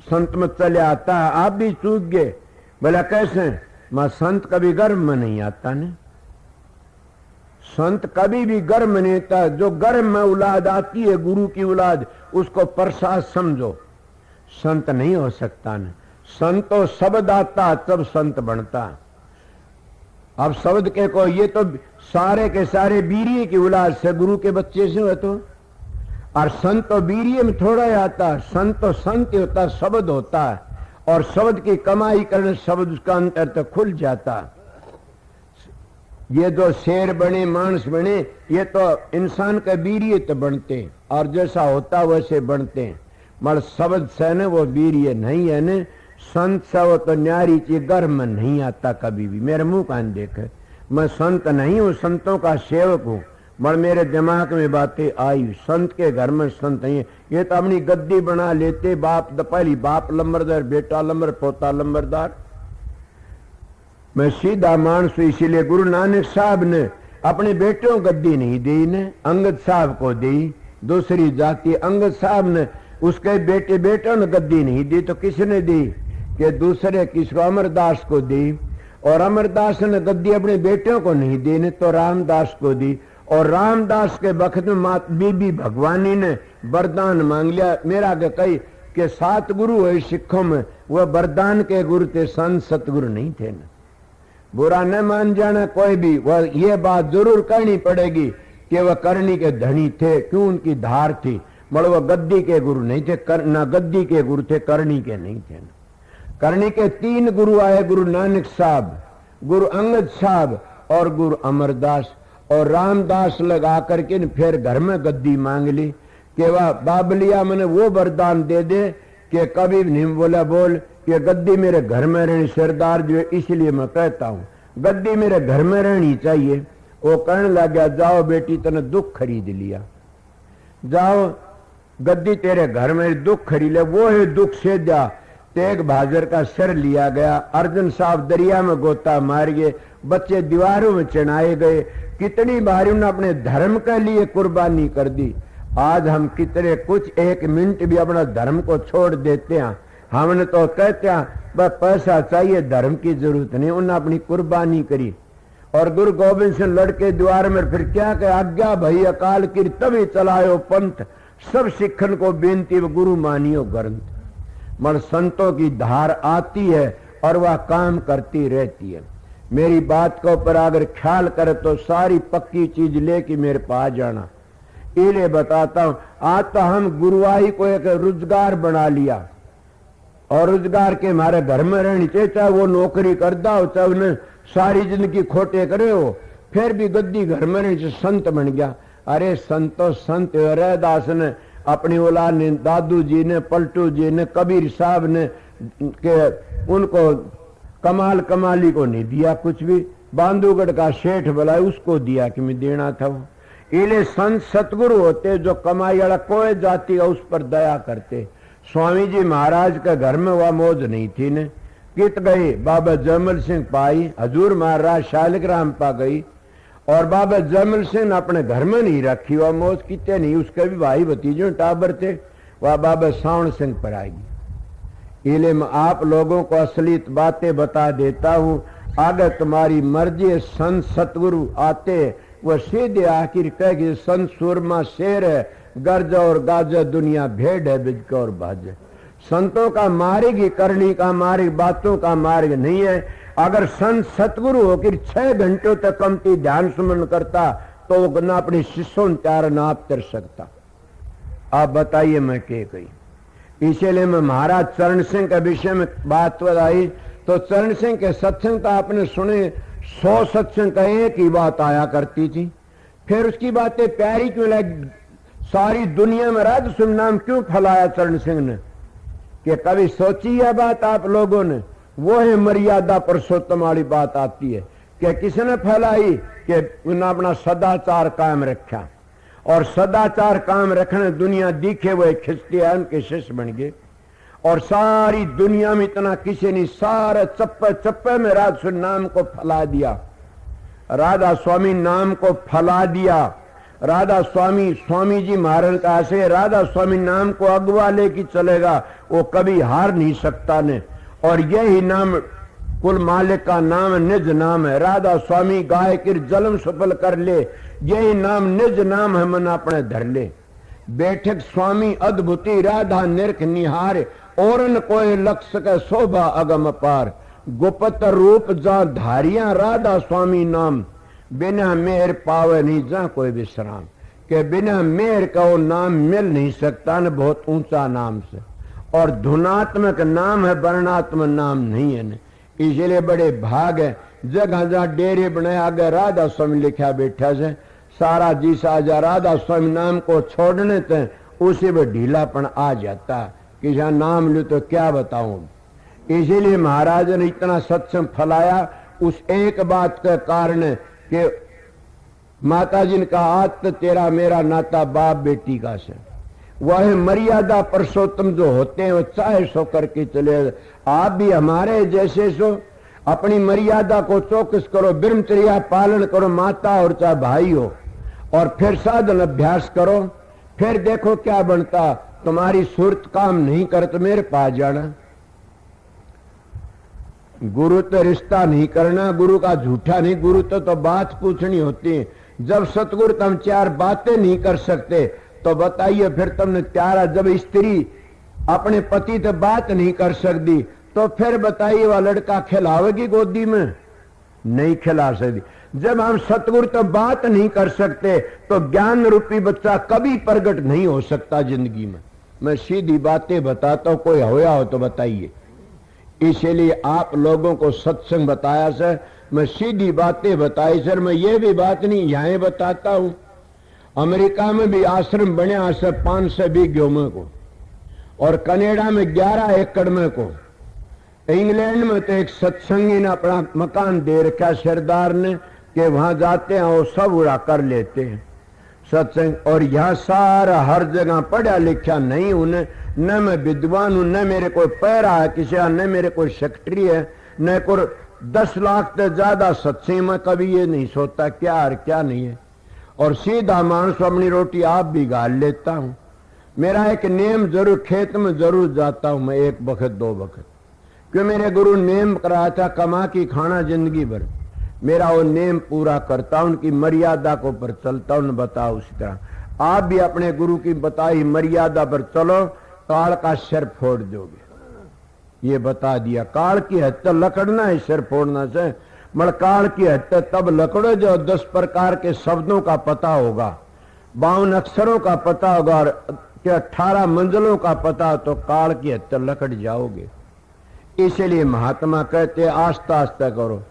संत मत चले आता है, आप भी चूक गए। बोला कैसे? मैं संत कभी गर्भ में नहीं आता ने, संत कभी भी गर्भ में नहीं आता। जो गर्भ में औलाद आती है गुरु की औलाद, उसको प्रसाद समझो, संत नहीं हो सकता ने। संत तो शब्द आता तब संत बनता। अब शब्द के को ये तो सारे के सारे बीरिये की औलाद से, गुरु के बच्चे से हो तो। और संत तो बीरिये में थोड़ा ही आता, संत तो संत ही होता, शब्द होता है। और शब्द की कमाई करने शब्द उसका अंतर तो खुल जाता। ये जो शेर बने मानस बने, ये तो इंसान के बीरिये तो बनते और जैसा होता वैसे बनते। मगर शब्द से न वो बीरिये नहीं है न, संत से वो तो न्यारी चीज गर्भ में नहीं आता कभी भी। मेरे मुंह कान देखे, मैं संत नहीं हूं, संतों का सेवक हूं, मगर मेरे दिमाग में बातें आई संत के घर में संत नहीं है। ये तो अपनी गद्दी बना लेते, बाप पहली बाप लंबरदार, बेटा लंबर, पोता लंबरदार। मैं सीधा मानस, इसीलिए गुरु नानक साहब ने अपने बेटों को गद्दी नहीं दी ने, अंगद साहब को दी। दूसरी जाति अंगद साहब ने उसके बेटे बेटों ने गद्दी नहीं दी तो किसने दी? कि दूसरे किसको? अमरदास को दी। और अमरदास ने गद्दी अपने बेटों को नहीं दी ने तो रामदास को दी। और रामदास के वक्त में मात बीबी भगवानी ने वरदान मांग लिया। मेरा कही कि 7 गुरु है सिखों में, वह वरदान के गुरु थे, संत सतगुरु नहीं थे न। बुरा न मान जाना कोई भी, वह ये बात जरूर करनी पड़ेगी कि वह करनी के धनी थे, क्यों उनकी धार थी। मगर वह गद्दी के गुरु नहीं थे, ना गद्दी के गुरु थे, करनी के नहीं थे। करनी के 3 गुरु आए, गुरु नानक साहब, गुरु अंगद साहब और गुरु अमरदास। और रामदास लगा करके फिर घर में गद्दी मांग ली कि वह बाबलिया मैंने वो वरदान दे दे कि कभी नहीं बोला बोल कि गद्दी मेरे घर में रहनी, सरदार जो है, इसलिए मैं कहता हूँ गद्दी मेरे घर में रहनी चाहिए। वो कहने लगा जाओ बेटी तने दुख खरीद लिया, जाओ गद्दी तेरे घर में दुख खरीद ले। वो है दुख से जा, तेग बहादुर का सिर लिया गया, अर्जुन साहब दरिया में गोता मार गए, बच्चे दीवारों में चढ़ाए गए। कितनी बार उन्होंने अपने धर्म के लिए कुर्बानी कर दी। आज हम कितने कुछ 1 मिनट भी अपना धर्म को छोड़ देते हैं। हमने तो कहते हैं बस पैसा चाहिए, धर्म की जरूरत नहीं। उन्होंने अपनी कुर्बानी करी। और गुरु गोविंद सिंह लड़के द्वार में फिर क्या कहे, आज्ञा भई अकाल की तभी चलायो पंथ, सब सिखन को बेनती गुरु मानियो ग्रंथ। मन संतों की धार आती है और वह काम करती रहती है। मेरी बात को ऊपर अगर ख्याल करे तो सारी पक्की चीज लेके मेरे पास जाना। इले बताता हूं, आज तो हम गुरुवाई को एक रोजगार बना लिया और रोजगार के हमारे घर में रहनी चाहिए, चाहे वो नौकरी करता हो चाहे उन्हें सारी जिंदगी खोटे करे हो, फिर भी गद्दी घर में रहनी चाहिए, संत बन गया। अरे संतो संत रैदास ने अपनी औलाद ने, दादू जी ने, पलटू जी ने, कबीर साहब ने के उनको कमाल कमाली को नहीं दिया कुछ भी। बांधुगढ़ का सेठ बुलाए उसको दिया कि मैं देना था। वो इले संत सतगुरु होते जो कमाई वाला कोई जाति का उस पर दया करते। स्वामी जी महाराज के घर में वह मौज नहीं थी ने, कित गई बाबा जयमल सिंह पाई, हजूर महाराज शालिग्राम पा गई। और बाबा जयमल सिंह ने अपने घर में नहीं रखी वह मौज, कितने नहीं, उसके भी भाई भतीजों टाबर थे, वह बाबा सावण सिंह पर आएगी। इले में आप लोगों को असलियत बातें बता देता हूं। अगर तुम्हारी मर्जी संत सतगुरु आते वह सीधे आखिर कहेगी संत सुरमा शेर है, गर्ज और गाजा दुनिया भेड़ है, बिजक और बाज। संतों का मार्ग ही करनी का मार्ग, बातों का मार्ग नहीं है। अगर संत सतगुरु होकर 6 घंटों तक कमती ध्यान सुमन करता तो वो ना अपने शिष्यों त्यार ना आप कर सकता। आप बताइए मैं क्या कही। इसीलिए मैं महाराज चरण सिंह के विषय में बात बताई तो चरण सिंह के सत्संग तो आपने सुने, 100 सत्संग का एक ही बात आया करती थी। फिर उसकी बातें प्यारी क्यों लगी, सारी दुनिया में राधा स्वामी नाम क्यों फैलाया चरण सिंह ने, कि कभी सोची है बात आप लोगों ने? वो है मर्यादा पुरुषोत्तम वाली बात आती है कि किसने फैलाई, कि उन्होंने अपना सदाचार कायम रखा, और सदाचार कायम रखने दुनिया दिखे हुए क्रिश्चियन के शिष्य बन गए, और सारी दुनिया में इतना किसी ने सारे चप्पे चप्पे में राधा स्वामी नाम को फैला दिया, राधा स्वामी नाम को फैला दिया। राधा स्वामी, स्वामी जी महाराज का ऐसे राधा स्वामी नाम को अगवा लेके चलेगा, वो कभी हार नहीं सकता ने। और यही नाम कुल मालिक का नाम निज नाम है। राधा स्वामी गाय किर जलम सफल कर ले, यही नाम निज नाम है, मन अपने धर ले। बैठक स्वामी अद्भुति राधा निरख निहार, औरन कोई लक्ष्य के शोभा अगम पार। गुप्त रूप जा धारिया राधा स्वामी नाम, बिना मेहर पावे नहीं जा कोई विश्राम। के बिना मेहर का वो नाम मिल नहीं सकता न, बहुत ऊंचा नाम से, और धुनात्मक नाम है, वर्णात्मक नाम नहीं है न। इसलिए बड़े भाग है जगह जहाँ डेरे बनाया गया राधा स्वामी लिखा बैठा से, सारा जी साजा राधा स्वामी नाम को छोड़ने थे उसी में ढीलापन आ जाता कि जहाँ नाम लू तो क्या बताऊं। इसीलिए महाराज ने इतना सत्संग फैलाया उस एक बात के कारण कि माता जी ने कहा आज तो तेरा मेरा नाता बाप बेटी का से। वह मर्यादा पुरुषोत्तम जो होते हैं वो चाहे सो करके चले। आप भी हमारे जैसे सो अपनी मर्यादा को चौकस करो, ब्रह्मचर्या पालन करो, माता और चाहे भाई हो, और फिर साधन अभ्यास करो, फिर देखो क्या बनता। तुम्हारी सूरत काम नहीं करे तो मेरे पास जाना। गुरु तो रिश्ता नहीं करना, गुरु का झूठा नहीं, गुरु तो बात पूछनी होती है। जब सतगुरु तुम 4 बातें नहीं कर सकते तो बताइए फिर तुमने त्यारा। जब स्त्री अपने पति से बात नहीं कर सकती तो फिर बताइए वह लड़का खिलावेगी गोदी में? नहीं खिला सकती। जब हम सतगुरु तो बात नहीं कर सकते तो ज्ञान रूपी बच्चा कभी प्रकट नहीं हो सकता जिंदगी में। मैं सीधी बातें बताता हूं, कोई होया हो तो बताइए। इसलिए आप लोगों को सत्संग बताया सर, मैं सीधी बातें बताई सर। मैं ये भी बात नहीं यहां बताता हूं, अमेरिका में भी आश्रम बने सर 500 बीघों में को, और कनाडा में 11 एकड़ में को, इंग्लैंड में तो एक सत्संगी ने अपना मकान दे रखा सरदार ने कि वहां जाते हैं वो सब उड़ा कर लेते हैं सत्संग। और यहाँ सारा हर जगह पढ़ा लिखा नहीं उन्हें, न मैं विद्वान हूं, न मेरे कोई पैरा है किसी, न मेरे कोई सेक्रेटरी है, न कोई 10 लाख से ज्यादा सत्संग में कभी ये नहीं सोचता क्या और क्या नहीं है। और सीधा मानस अपनी रोटी आप भी गाल लेता हूं। मेरा एक नेम जरूर, खेत में जरूर जाता हूं मैं 1 वक्त 2 वक्त, क्यों मेरे गुरु नेम कराया था कमा की खाना जिंदगी भर। मेरा वो नेम पूरा करता हूं, उनकी मर्यादा को पर चलता हूं, बताओ उसी तरह आप भी अपने गुरु की बताई मर्यादा पर चलो, काल का सिर फोड़ दोगे। ये बता दिया, काल की हत्या लकड़ना है सिर फोड़ना से, मगर काल की हत्या तब लकड़ो जो 10 प्रकार के शब्दों का पता होगा, 52 अक्षरों का पता होगा, और 18 मंजिलों का पता, तो काल की हत्या लकड़ जाओगे। इसलिए महात्मा कहते आस्ता आस्ता करो,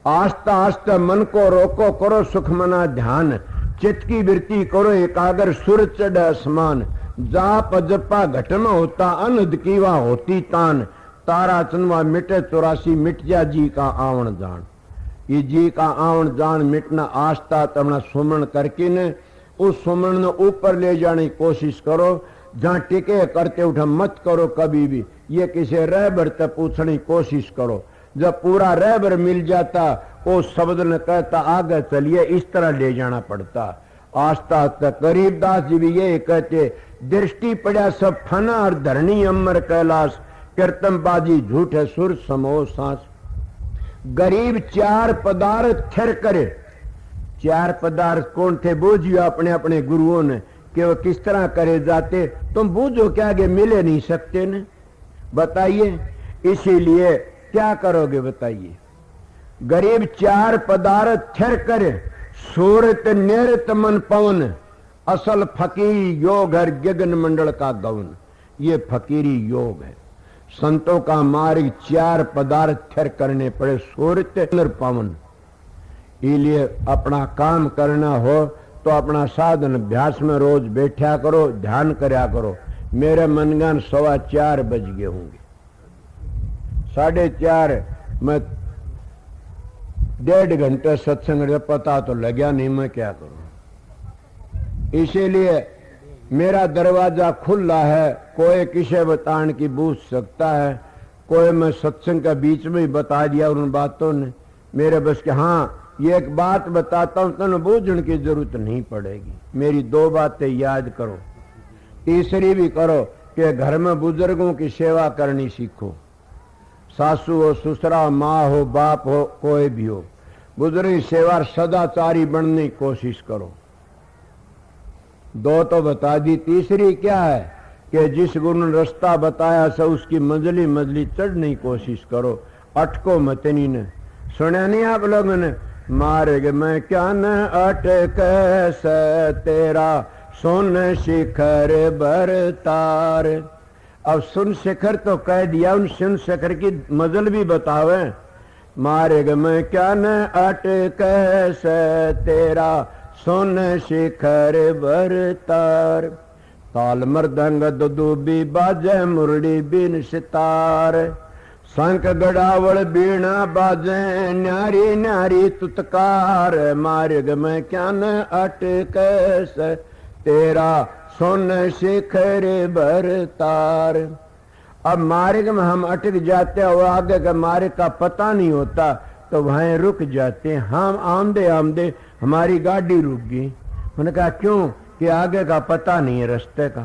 आस्ता आस्ता मन को रोको, करो सुख मना ध्यान, चित्त की वृत्ति करो एकाग्र, सुर चढ़ आसमान, जाप जपा घटम होता, अनहद कीवा होती तान, तारा चंदवा मिटे 84 मिट जा जी का आवण जान। ये जी का आवण जान मिटना आस्था तमना सुमरण करके ने उस सुमरण ने ऊपर ले जाने की कोशिश करो। जहां टिके करते उठा मत करो कभी भी, ये किसी रहबर तक पूछने की कोशिश करो। जब पूरा रहबर मिल जाता वो शब्द ने कहता आगे चलिए, इस तरह ले जाना पड़ता आस्था तक। गरीबदास जी भी ये कहते, दृष्टि पड़ा सब फना और धरणी अमर कैलाश, कीर्तन बाजी झूठ है सुर समो सांस। गरीब 4 पदार्थ थिर करे। 4 पदार्थ कौन थे? बूझियो अपने अपने गुरुओं ने कि वो किस तरह करे जाते। तुम बूझो क्या आगे मिले नहीं सकते ने, बताइए। इसीलिए क्या करोगे बताइए। गरीब 4 पदार्थ थिर करे, सूरत निरत मन पवन, असल फकीर योग हर गगन मंडल का गवन। ये फकीरी योग है। संतों का मार्ग 4 पदार्थ थिर करने पड़े, सूर्य पवन। इसलिए अपना काम करना हो तो अपना साधन अभ्यास में रोज बैठा करो, ध्यान करया करो। मेरे मनगन 4:15 बज गए होंगे, 4:30 मैं 1.5 घंटे सत्संग पता तो लगा नहीं, मैं क्या करूं। इसीलिए मेरा दरवाजा खुला है, कोई किसे बताने की पूछ सकता है। कोई मैं सत्संग का बीच में ही बता दिया उन बातों ने मेरे बस के। हाँ, ये एक बात बताता हूं, तेन बूझने की जरूरत नहीं पड़ेगी। मेरी 2 बातें याद करो, तीसरी भी करो कि घर में बुजुर्गों की सेवा करनी सीखो। सासू हो, ससुरा, माँ हो, बाप हो, कोई भी हो, बुजुर्ग की सेवा सदाचारी बनने की कोशिश करो। 2 तो बता दी, तीसरी क्या है कि जिस गुरु ने रास्ता बताया से उसकी मंजली मंजली चढ़ने की कोशिश करो, अटको मत। नहीं ने सुना नहीं आप लोगों ने, मार्ग में क्या न अटक से तेरा सुन शिखर बरतार। अब सुन शिखर तो कह दिया, उन सुन शिखर की मजल भी बतावे। मार्ग में क्या न अटक से तेरा सुन शिखर बरतार। ताल मृदंग दुदुबी बाजे मुरली बिन सितार। शंख गड़ावल बीणा बाजे न्यारी न्यारी तुतकार। मार्ग में क्या न अटक से तेरा सुन शिखर बरतार। अब मार्ग में हम अटक जाते और आगे का मार्ग का पता नहीं होता तो वहीं रुक जाते। हम आमदे आमदे हमारी गाड़ी रुक गई। मैंने कहा क्यों? कि आगे का पता नहीं है रास्ते का।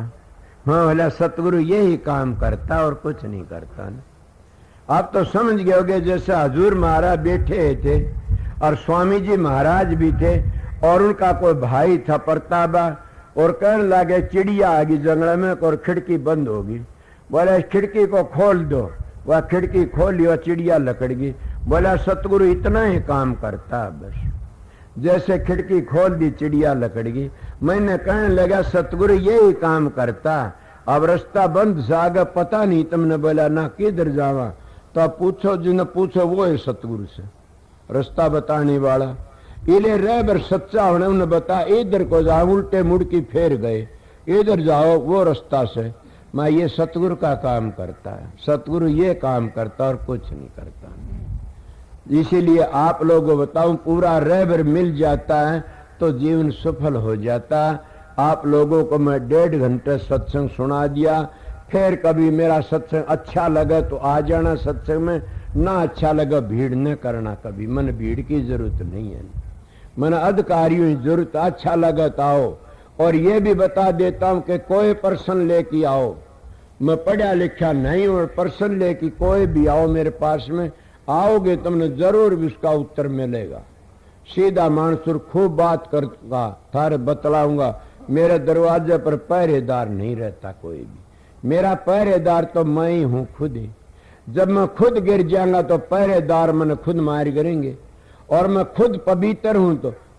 हाँ भला सतगुरु यही काम करता और कुछ नहीं करता ना। आप तो समझ गए होगे, जैसे हजूर महाराज बैठे थे और स्वामी जी महाराज भी थे और उनका कोई भाई था प्रतापा, और कहने लगे चिड़िया आ गई जंगल में और खिड़की बंद होगी। बोले खिड़की को खोल दो। वह खिड़की खोली और चिड़िया लकड़ गई। बोला सतगुरु इतना ही काम करता बस। जैसे खिड़की खोल दी चिड़िया लकड़ गई। मैंने कहने लगा सतगुरु यही काम करता, अब रास्ता बंद से आगे पता नहीं। तुमने बोला ना किधर जावा, तो अब पूछो जिन्हें पूछो वो है सतगुरु से रास्ता बताने वाला। इले रहबर सच्चा होने उन्हें बता इधर को जाओ, उल्टे मुड़ की फेर गए, इधर जाओ वो रास्ता से। मैं ये सतगुरु का काम करता है, सतगुरु ये काम करता और कुछ नहीं करता। इसीलिए आप लोगों को बताऊं, पूरा रहबर मिल जाता है तो जीवन सफल हो जाता। आप लोगों को मैं 1.5 घंटे सत्संग सुना दिया। फिर कभी मेरा सत्संग अच्छा लगा तो आ जाना सत्संग में, ना अच्छा लगा भीड़ न करना कभी। मन भीड़ की जरूरत नहीं है, मन अधिकारियों की जरूरत। अच्छा लगा तो आओ। और ये भी बता देता हूं कि कोई पर्सन लेके आओ, मैं पढ़ा लिखा नहीं हूं, पर्सन लेके कोई भी आओ मेरे पास में, आओगे तुमने जरूर भी उसका उत्तर मिलेगा। सीधा मानसूर खूब बात करूंगा, थारे बतलाऊंगा। मेरे दरवाजे पर पहरेदार नहीं रहता कोई भी। मेरा पहरेदार तो मैं ही हूं खुद ही। जब मैं खुद गिर जाऊंगा तो पहरेदार मैंने खुद मार करेंगे। और मैं खुद पवित्र हूं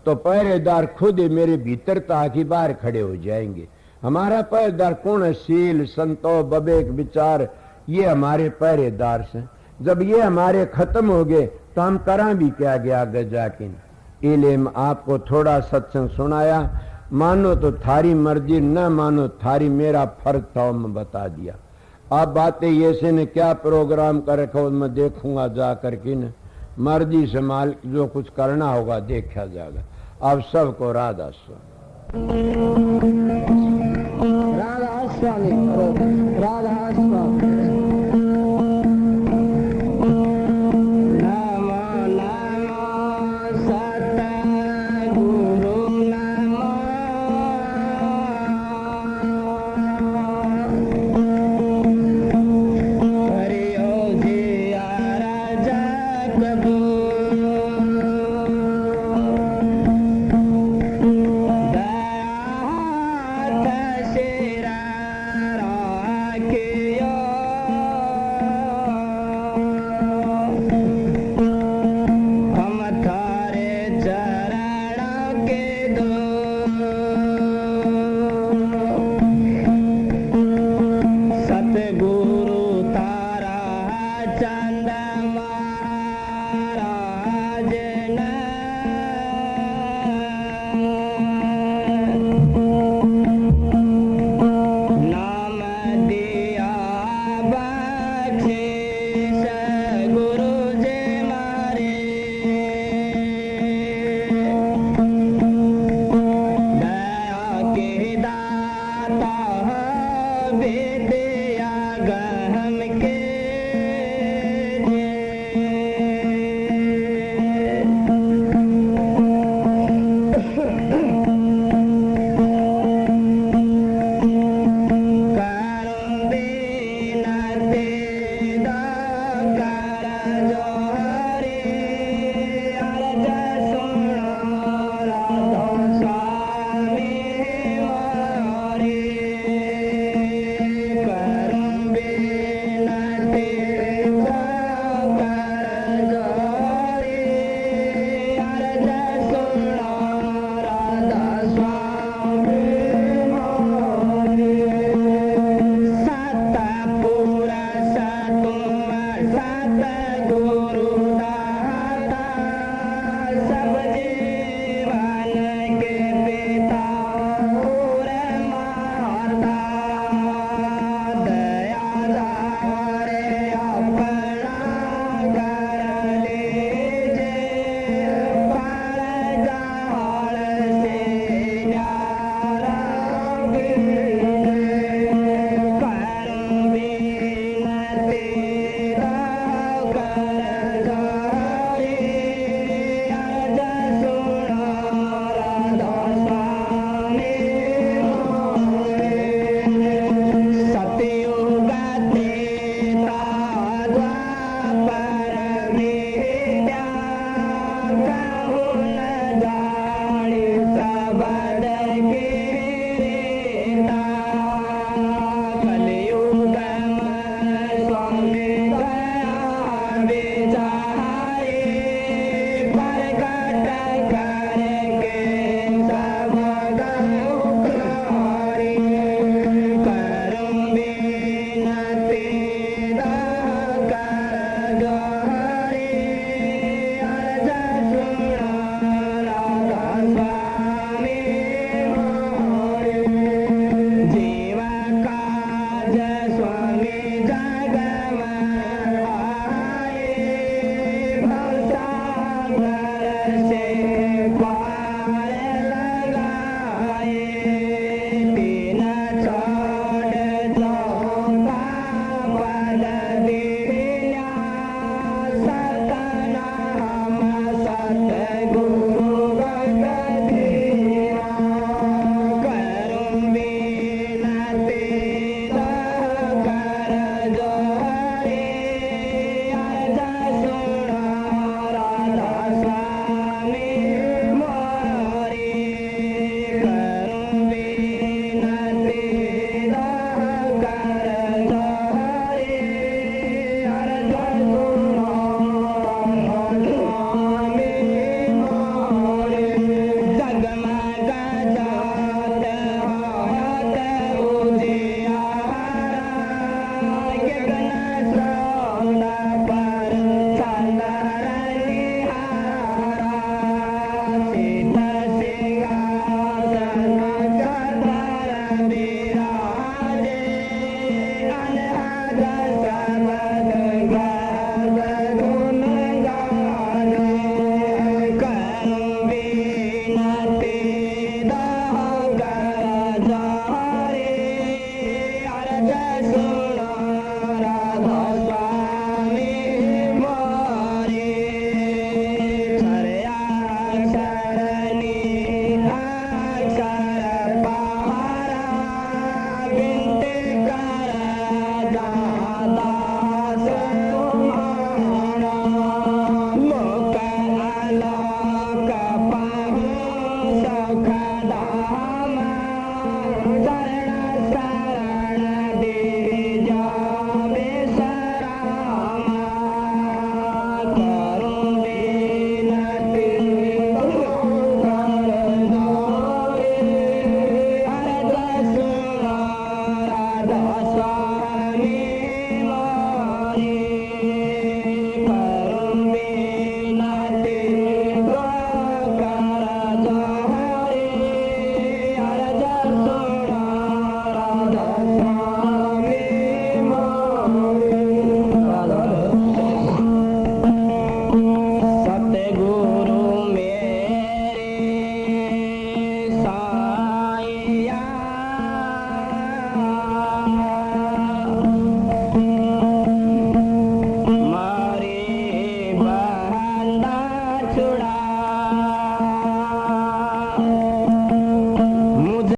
तो पहरेदार खुद ही मेरे भीतर ताकि बाहर खड़े हो जाएंगे। हमारा पहरेदार कौन है? सील, संतोष, विवेक, विचार, ये हमारे पहरेदार से। जब ये हमारे खत्म हो गए तो हम करा भी क्या गया आगे जाके। इले आपको थोड़ा सत्संग सुनाया, मानो तो थारी मर्जी, न मानो थारी, मेरा फर्ज था मैं बता दिया। आप बातें ये से ने क्या प्रोग्राम कर रखा मैं देखूंगा जा करके न, मर्जी से माल जो कुछ करना होगा देखा जाएगा। आप सबको राधा स्वामी। राधा स्वामी, राधा स्वामी। के दिया